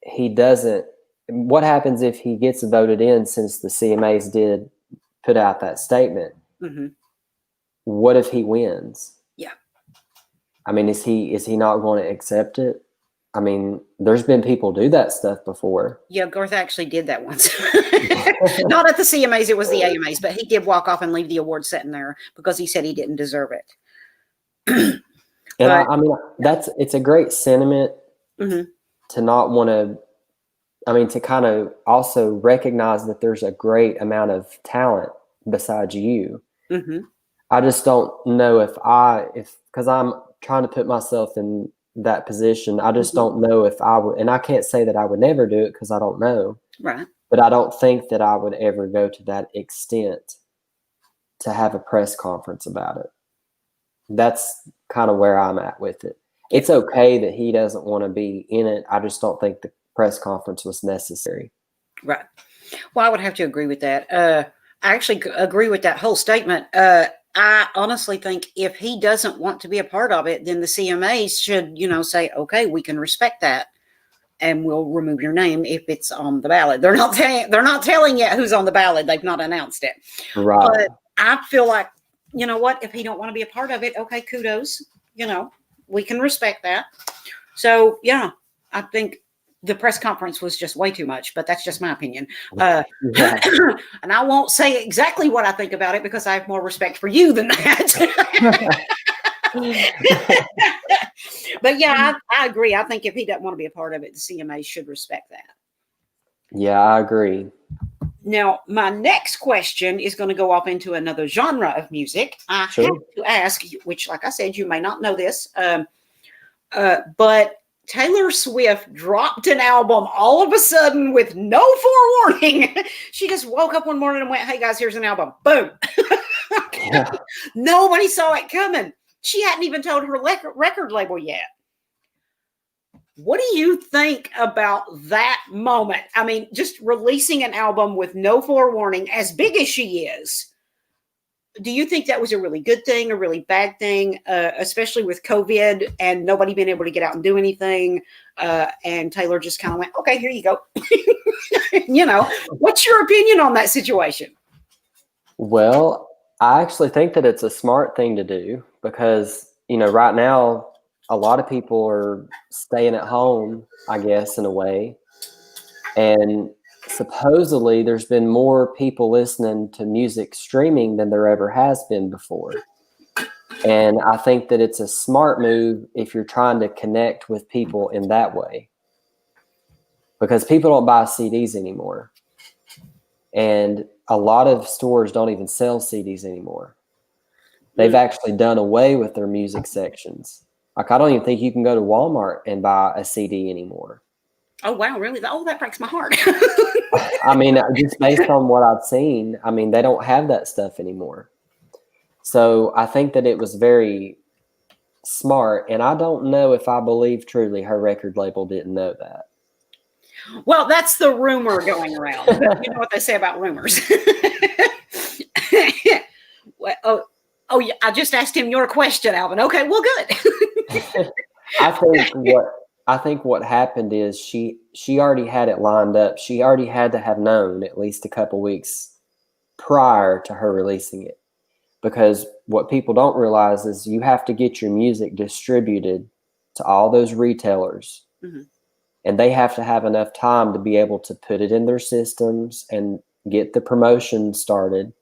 he doesn't? What happens if he gets voted in since the CMAs did put out that statement? Mm-hmm. What if he wins? Yeah. I mean, is he not going to accept it? I mean, there's been people do that stuff before. Yeah, Garth actually did that once. Not at the CMAs, it was the AMAs, but he did walk off and leave the award sitting there because he said he didn't deserve it. And I mean, it's a great sentiment mm-hmm. to not want to, to kind of also recognize that there's a great amount of talent besides you. Mm-hmm. I just don't know because I'm trying to put myself in that position. I just mm-hmm. don't know if I would, and I can't say that I would never do it because I don't know. Right. But I don't think that I would ever go to that extent to have a press conference about it. That's kind of where I'm at with it. It's okay that he doesn't want to be in it. I just don't think the press conference was necessary. Right. Well, I would have to agree with that. I actually agree with that whole statement. I honestly think if he doesn't want to be a part of it, then the CMAs should, say, okay, we can respect that and we'll remove your name if it's on the ballot. They're not telling yet who's on the ballot. They've not announced it. Right. But I feel like, you know what, if he don't want to be a part of it, okay, kudos, we can respect that. So yeah, I think the press conference was just way too much, but that's just my opinion. And I won't say exactly what I think about it because I have more respect for you than that. But yeah, I agree. I think if he doesn't want to be a part of it, the CMA should respect that. Yeah, I agree. Now, my next question is going to go off into another genre of music. I have to ask, which, like I said, you may not know this, but Taylor Swift dropped an album all of a sudden with no forewarning. She just woke up one morning and went, hey guys, here's an album. Boom. Yeah. Nobody saw it coming. She hadn't even told her record label yet. What do you think about that moment? I mean, just releasing an album with no forewarning, as big as she is. Do you think that was a really good thing, a really bad thing, especially with COVID and nobody being able to get out and do anything? And Taylor just kind of went, okay, here you go. What's your opinion on that situation? Well, I actually think that it's a smart thing to do because, right now, a lot of people are staying at home, I guess, in a way. And supposedly there's been more people listening to music streaming than there ever has been before. And I think that it's a smart move if you're trying to connect with people in that way. because people don't buy CDs anymore. And a lot of stores don't even sell CDs anymore. They've actually done away with their music sections. Like, I don't even think you can go to Walmart and buy a CD anymore. Oh, wow, really? Oh, that breaks my heart. I mean, just based on what I've seen, I mean, they don't have that stuff anymore. So I think that it was very smart, and I don't know if I believe truly her record label didn't know that. Well, that's the rumor going around. But you know what they say about rumors. Well, oh, yeah, I just asked him your question, Alvin. Okay, well, good. I think what happened is she already had it lined up. She already had to have known at least a couple weeks prior to her releasing it. Because what people don't realize is you have to get your music distributed to all those retailers. Mm-hmm. And they have to have enough time to be able to put it in their systems and get the promotion started.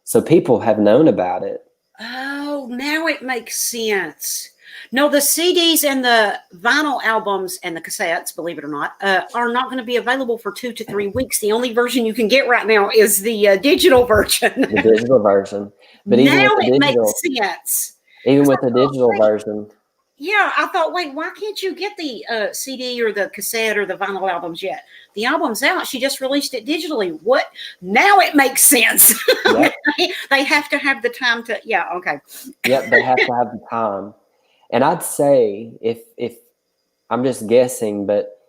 So people have known about it. Oh, now it makes sense. No, the CDs and the vinyl albums and the cassettes, believe it or not, are not going to be available for 2 to 3 weeks. The only version you can get right now is the digital version. The digital version. But now even with the digital, makes sense. Even with the digital version. Yeah, I thought, wait, why can't you get the CD or the cassette or the vinyl albums yet? The album's out. She just released it digitally. What? Now it makes sense. Yep. They have to have the time to, yeah, okay. Yep, they have to have the time. And I'd say, if I'm just guessing, but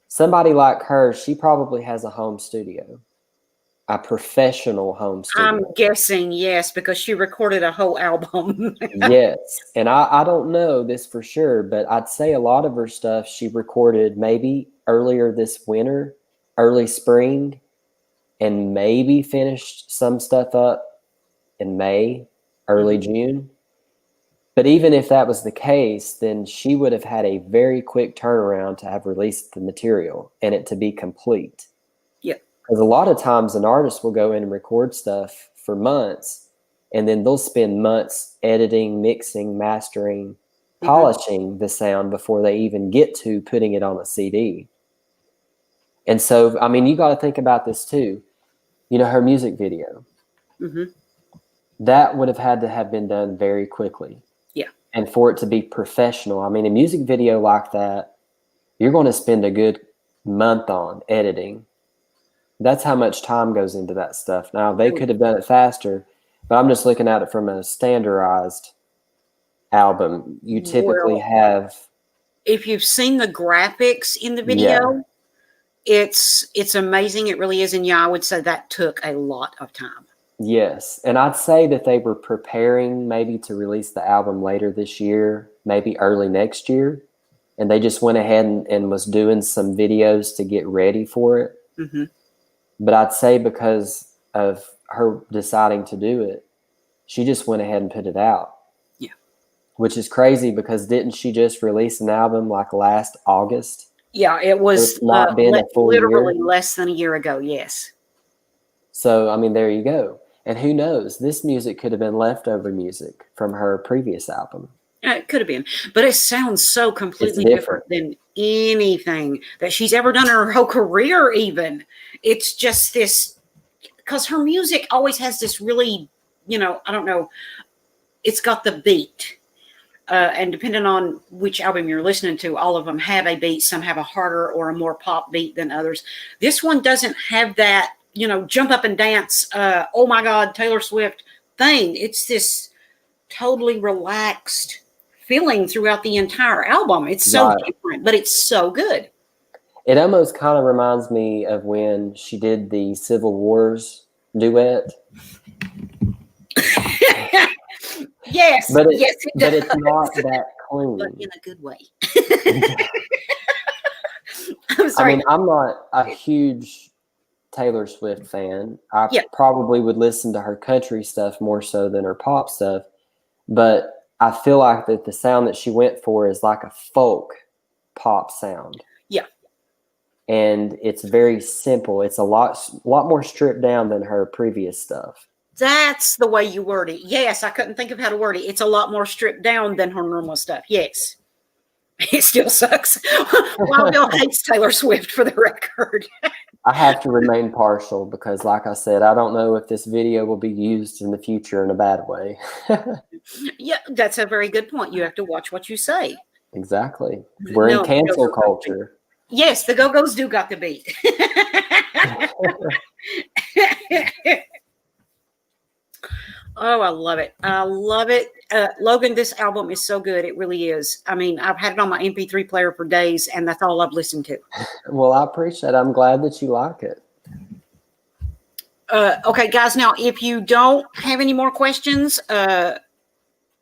somebody like her, she probably has a home studio. A professional home studio. I'm guessing, yes, because she recorded a whole album. Yes. And I don't know this for sure, but I'd say a lot of her stuff she recorded maybe earlier this winter, early spring, and maybe finished some stuff up in May, early June. But even if that was the case, then she would have had a very quick turnaround to have released the material and it to be complete. Because a lot of times an artist will go in and record stuff for months, and then they'll spend months editing, mixing, mastering, polishing the sound before they even get to putting it on a CD. And so, I mean, you got to think about this too. You know, her music video, that would have had to have been done very quickly. Yeah. And for it to be professional, I mean, a music video like that, you're going to spend a good month on editing. That's how much time goes into that stuff. Now, they could have done it faster, but I'm just looking at it from a standardized album. You typically have... If you've seen the graphics in the video, it's amazing. It really is. And yeah, I would say that took a lot of time. Yes. And I'd say that they were preparing maybe to release the album later this year, maybe early next year. And they just went ahead and was doing some videos to get ready for it. Mm-hmm. But I'd say because of her deciding to do it, she just went ahead and put it out. Yeah. Which is crazy because didn't she just release an album like last August? Yeah, it was not been a full literally year. Less than a year ago, yes. So, I mean, there you go. And who knows? This music could have been leftover music from her previous album. It could have been. But it sounds so completely different than anything that she's ever done in her whole career even. It's just this, because her music always has this really, you know, I don't know, it's got the beat. And depending on which album you're listening to, all of them have a beat. Some have a harder or a more pop beat than others. This one doesn't have that, you know, jump up and dance, oh my God, Taylor Swift thing. It's this totally relaxed feeling throughout the entire album. It's so different, but it's so good. It almost kind of reminds me of when she did the Civil Wars duet. Yes, but yes, but it's not that clean. But in a good way. I'm sorry. I mean, I'm not a huge Taylor Swift fan. I probably would listen to her country stuff more so than her pop stuff. But I feel like that the sound that she went for is like a folk pop sound. Yeah. And it's very simple. It's a lot more stripped down than her previous stuff. That's the way you word it. Yes, I couldn't think of how to word it. It's a lot more stripped down than her normal stuff. Yes. It still sucks. Wild Bill hates Taylor Swift, for the record. I have to remain partial because, like I said, I don't know if this video will be used in the future in a bad way. Yeah, that's a very good point. You have to watch what you say. Exactly. We're in cancel culture. Yes, the Go-Go's do got the beat. Oh, I love it. I love it. Logan, this album is so good. It really is. I mean, I've had it on my MP3 player for days, and that's all I've listened to. Well, I appreciate it. I'm glad that you like it. Okay, guys, now, if you don't have any more questions, I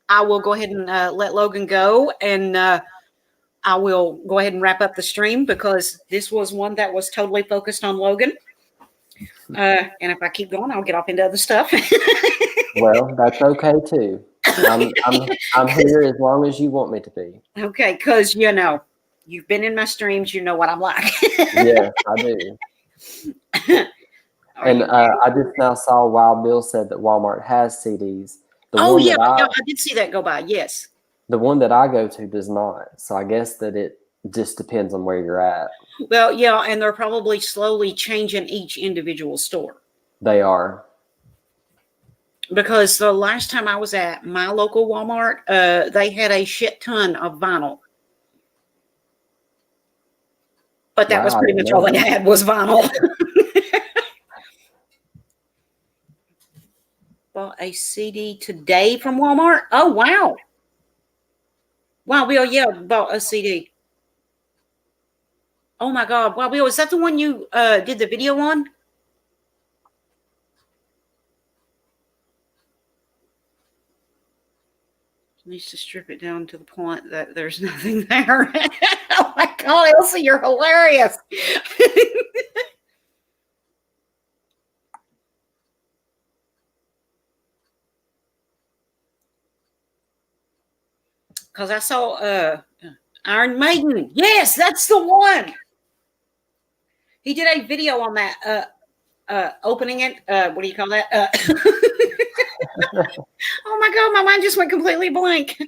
will go ahead and let Logan go, and I will go ahead and wrap up the stream because this was one that was totally focused on Logan. And if I keep going, I'll get off into other stuff. Well, that's okay too. I'm here as long as you want me to be. Okay, because you've been in my streams, you know what I'm like. Yes, I do. And I just now saw Wild Bill said that Walmart has CDs. I did see that go by. Yes. The one that I go to does not. So I guess that it just depends on where you're at. Well, yeah, and they're probably slowly changing each individual store. They are. Because the last time I was at my local Walmart, they had a shit ton of vinyl. But that was pretty much all they had was vinyl. Bought a CD today from Walmart. Oh, wow. Wow, Bill, yeah, bought a CD. Oh, my God. Wow, Bill, is that the one you did the video on? Needs to strip it down to the point that there's nothing there. Oh, my God, Elsie, you're hilarious. Because I saw Iron Maiden. Yes, that's the one. He did a video on that, opening it. What do you call that? Oh my God, my mind just went completely blank.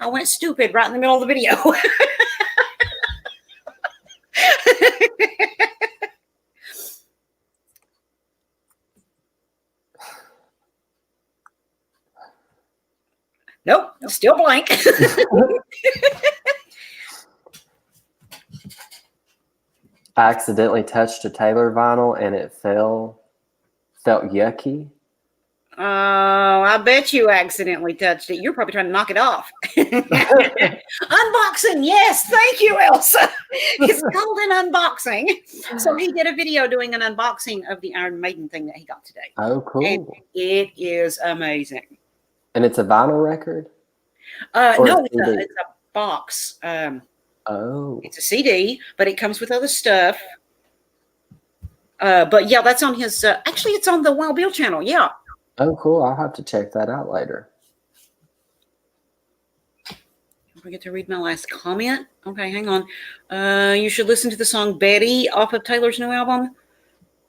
I went stupid right in the middle of the video. Nope, still blank. I accidentally touched a Taylor vinyl and it felt yucky. Oh, I bet you accidentally touched it. You're probably trying to knock it off. Unboxing. Yes. Thank you, Elsa. It's called an unboxing. So he did a video doing an unboxing of the Iron Maiden thing that he got today. Oh, cool. And it is amazing. And it's a vinyl record? No, it's a box. It's a CD, but it comes with other stuff. But yeah, that's on his, actually it's on the Wild Bill channel. Yeah. Oh, cool. I'll have to check that out later. Don't forget to read my last comment. Okay, hang on. You should listen to the song Betty off of Taylor's new album.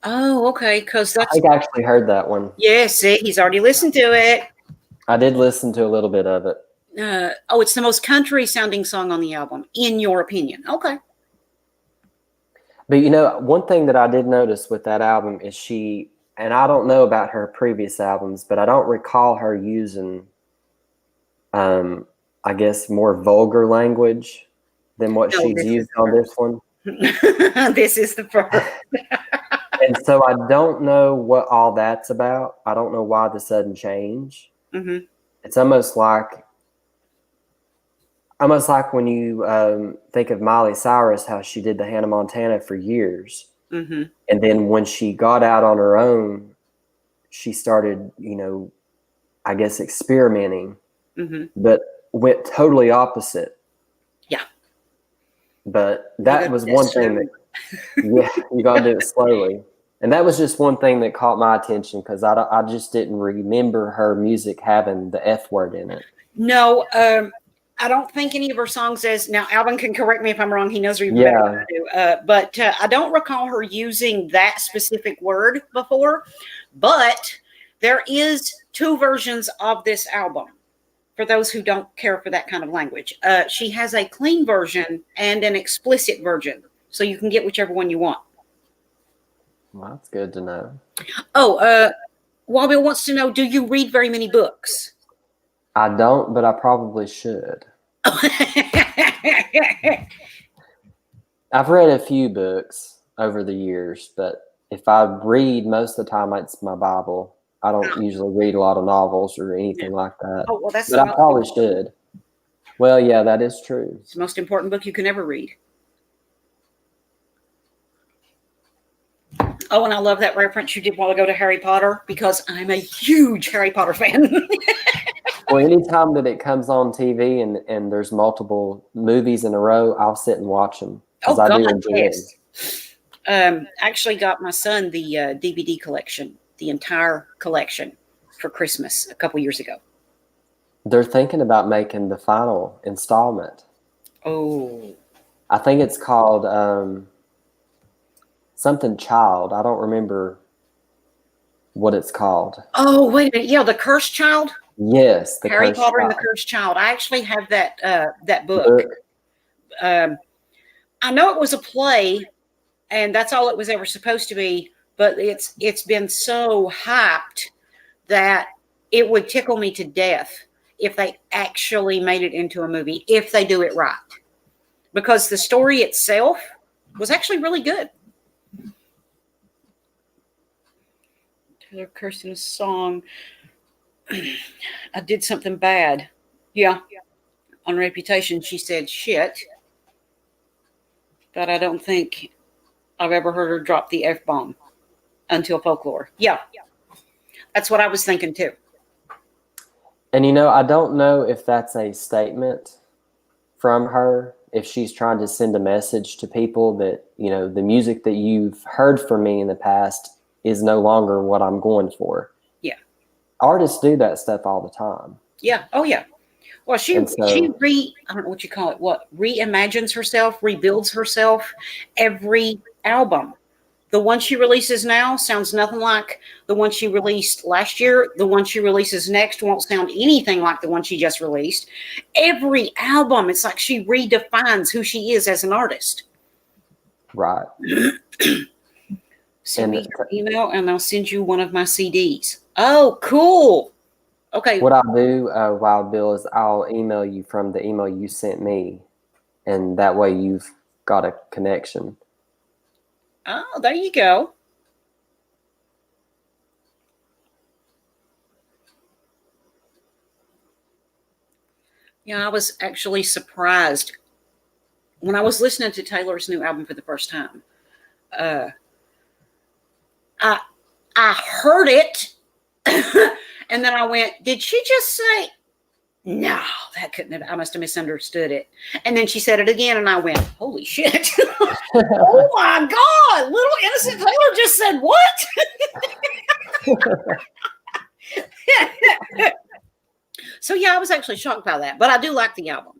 Oh, okay, because that's... I think I actually heard that one. Yes, see, he's already listened to it. I did listen to a little bit of it. It's the most country-sounding song on the album, in your opinion. Okay. But, one thing that I did notice with that album is she... And I don't know about her previous albums, but I don't recall her using, I guess, more vulgar language than what she's used on this one. This is the first. And so I don't know what all that's about. I don't know why the sudden change. Mm-hmm. It's almost like when you think of Miley Cyrus, how she did the Hannah Montana for years. Mm-hmm. And then when she got out on her own, she started, I guess, experimenting, but went totally opposite. Yeah. But that was one thing that, yeah, you got to do it slowly. And that was just one thing that caught my attention because I just didn't remember her music having the F word in it. No, I don't think any of her songs says, now Alvin can correct me if I'm wrong. He knows her even better than I do. But I don't recall her using that specific word before. But there is 2 versions of this album. for those who don't care for that kind of language. She has a clean version and an explicit version, so you can get whichever one you want. Well, that's good to know. Oh, Wabil wants to know, do you read very many books? I don't, but I probably should. I've read a few books over the years, but if I read, most of the time it's my Bible. I don't usually read a lot of novels or anything like that. Oh, well, that's but I probably should. Well, yeah, that is true. It's the most important book you can ever read. Oh, and I love that reference you did a while ago to Harry Potter, because I'm a huge Harry Potter fan. Well, anytime that it comes on TV and there's multiple movies in a row, I'll sit and watch them. Oh, I God, do enjoy yes. Actually got my son the DVD collection, the entire collection, for Christmas a couple years ago. They're thinking about making the final installment. Oh. I think it's called something Child. I don't remember what it's called. Oh, wait a minute. Yeah, The Cursed Child? Yes. Harry Potter and the Cursed Child. I actually have that book. I know it was a play, and that's all it was ever supposed to be, but it's been so hyped that it would tickle me to death if they actually made it into a movie, if they do it right. Because the story itself was actually really good. Taylor Kirsten's song, I did something bad. Yeah. On Reputation, she said shit. But I don't think I've ever heard her drop the F-bomb until Folklore. Yeah. That's what I was thinking too. And, you know, I don't know if that's a statement from her, if she's trying to send a message to people that, you know, the music that you've heard from me in the past is no longer what I'm going for. Yeah. Artists do that stuff all the time. Yeah. Oh, yeah. Well, I don't know what you call it, reimagines herself, rebuilds herself every album. The one she releases now sounds nothing like the one she released last year. The one she releases next won't sound anything like the one she just released. Every album, it's like she redefines who she is as an artist. Right. Send me your email and I'll send you one of my CDs. Oh, cool. Okay. What I'll do, Wild Bill, is I'll email you from the email you sent me, and that way you've got a connection. Oh, there you go. Yeah, I was actually surprised when I was listening to Taylor's new album for the first time. I heard it, and then I went, "Did she just say?" No, that couldn't have. I must have misunderstood it. And then she said it again, and I went, "Holy shit!" Oh my God, little innocent Taylor just said what? So yeah, I was actually shocked by that, but I do like the album.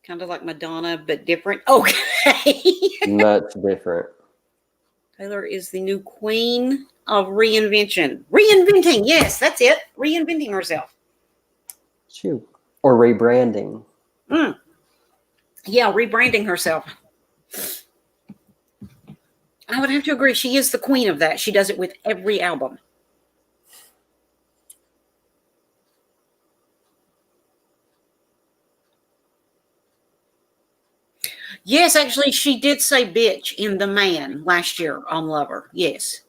Kind of like Madonna, but different. Okay. Much different. Taylor is the new queen of reinvention. Reinventing, yes, that's it. Reinventing herself. Shoot. Or rebranding. Yeah, rebranding herself. I would have to agree. She is the queen of that. She does it with every album. Yes, actually, she did say bitch in The Man last year on Lover. Yes.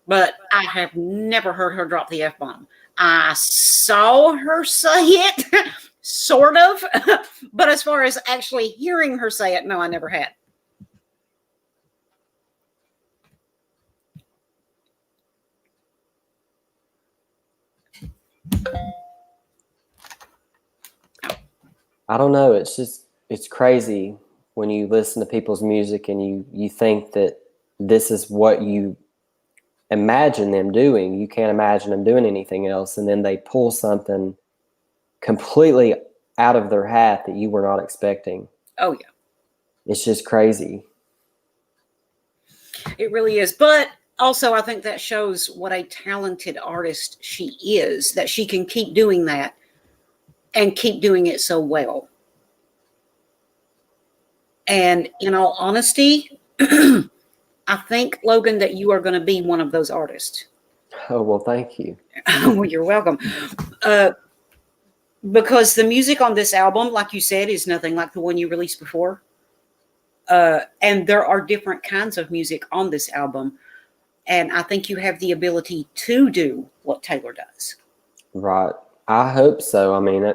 But I have never heard her drop the F-bomb. I saw her say it, sort of. But as far as actually hearing her say it, no, I never had. I don't know. It's crazy when you listen to people's music and you think that this is what you imagine them doing. You can't imagine them doing anything else. And then they pull something completely out of their hat that you were not expecting. Oh, yeah. It's just crazy. It really is. But Also, I think that shows what a talented artist she is, that she can keep doing that and keep doing it so well. And in all honesty, I think, Logan, that you are going to be one of those artists. Oh, well, thank you. Well, you're welcome. Because the music on this album, like you said, is nothing like the one you released before. And there are different kinds of music on this album. And I think you have the ability to do what Taylor does. Right. I hope so. I mean,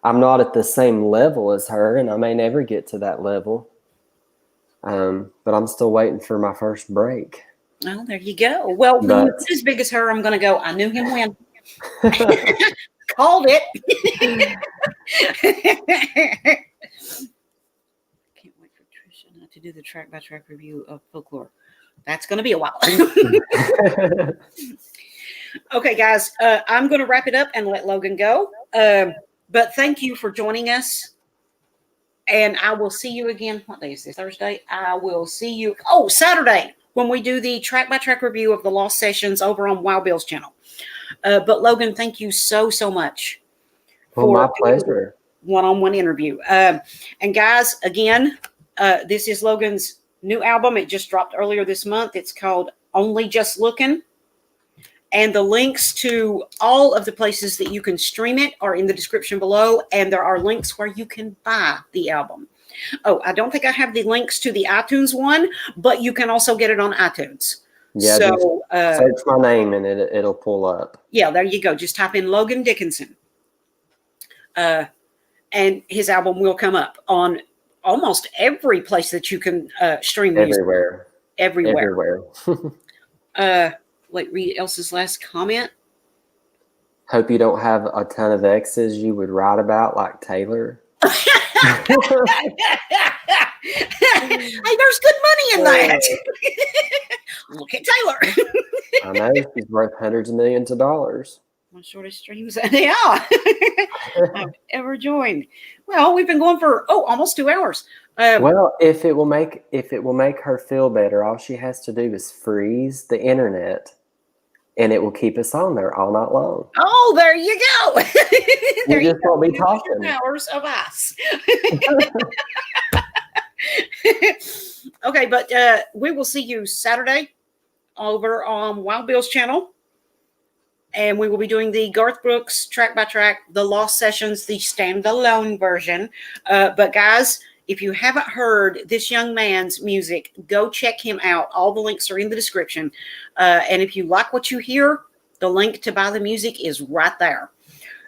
I'm not at the same level as her, and I may never get to that level. But I'm still waiting for my first break. Well, there you go. Well, when you're as big as her, I'm going to go, I knew him when. Called it. Can't wait for Trisha to do the track-by-track review of Folklore. That's going to be a while. Okay, guys, I'm going to wrap it up and let Logan go. But thank you for joining us. And I will see you again. What day is this? Thursday? I will see you. Oh, Saturday, when we do the track-by-track review of the Lost Sessions over on Wild Bill's channel. But Logan, thank you so much. Well, my pleasure. One-on-one interview. And guys, again, this is Logan's new album. It just dropped earlier this month. It's called Only Just Looking. And the links to all of the places that you can stream it are in the description below. And there are links where you can buy the album. Oh, I don't think I have the links to the iTunes one, but you can also get it on iTunes. Yeah, so search my name and it'll pull up. Yeah, there you go. Just type in Logan Dickenson. And his album will come up on almost every place that you can stream music. Everywhere. Wait, read Elsa's last comment. Hope you don't have a ton of exes you would write about like Taylor. Hey, there's good money in that. Look at Taylor. I know, she's worth hundreds of millions of dollars. My shortest streams I've ever joined. Well, we've been going for almost 2 hours. Well, if it will make her feel better, all she has to do is freeze the internet, and it will keep us on there all night long. Oh, there you go. There you just won't be talking. 2 hours of us. Okay, but we will see you Saturday over on Wild Bill's channel. And we will be doing the Garth Brooks track-by-track, the Lost Sessions, the standalone version. But guys, if you haven't heard this young man's music, go check him out. All the links are in the description. And if you like what you hear, the link to buy the music is right there.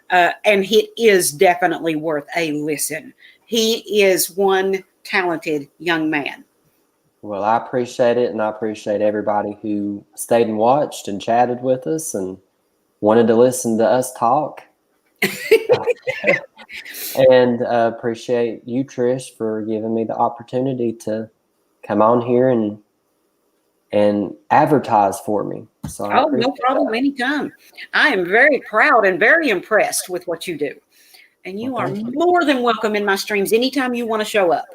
And it is definitely worth a listen. He is one talented young man. Well, I appreciate it, and I appreciate everybody who stayed and watched and chatted with us and wanted to listen to us talk. And appreciate you, Trish, for giving me the opportunity to come on here and advertise for me. So no problem. Anytime. I am very proud and very impressed with what you do. And you are more than welcome in my streams anytime you want to show up.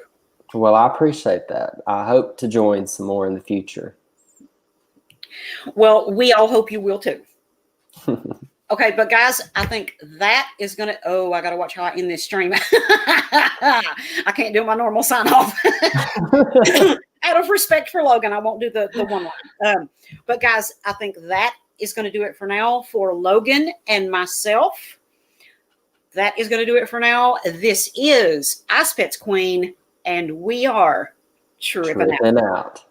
Well, I appreciate that. I hope to join some more in the future. Well, we all hope you will too. Okay, but guys, I think that is going to... Oh, I got to watch how I end this stream. I can't do my normal sign-off. Out of respect for Logan, I won't do the one line. But guys, I think that is going to do it for now for Logan and myself. That is going to do it for now. This is Icepets Queen, and we are tripping out.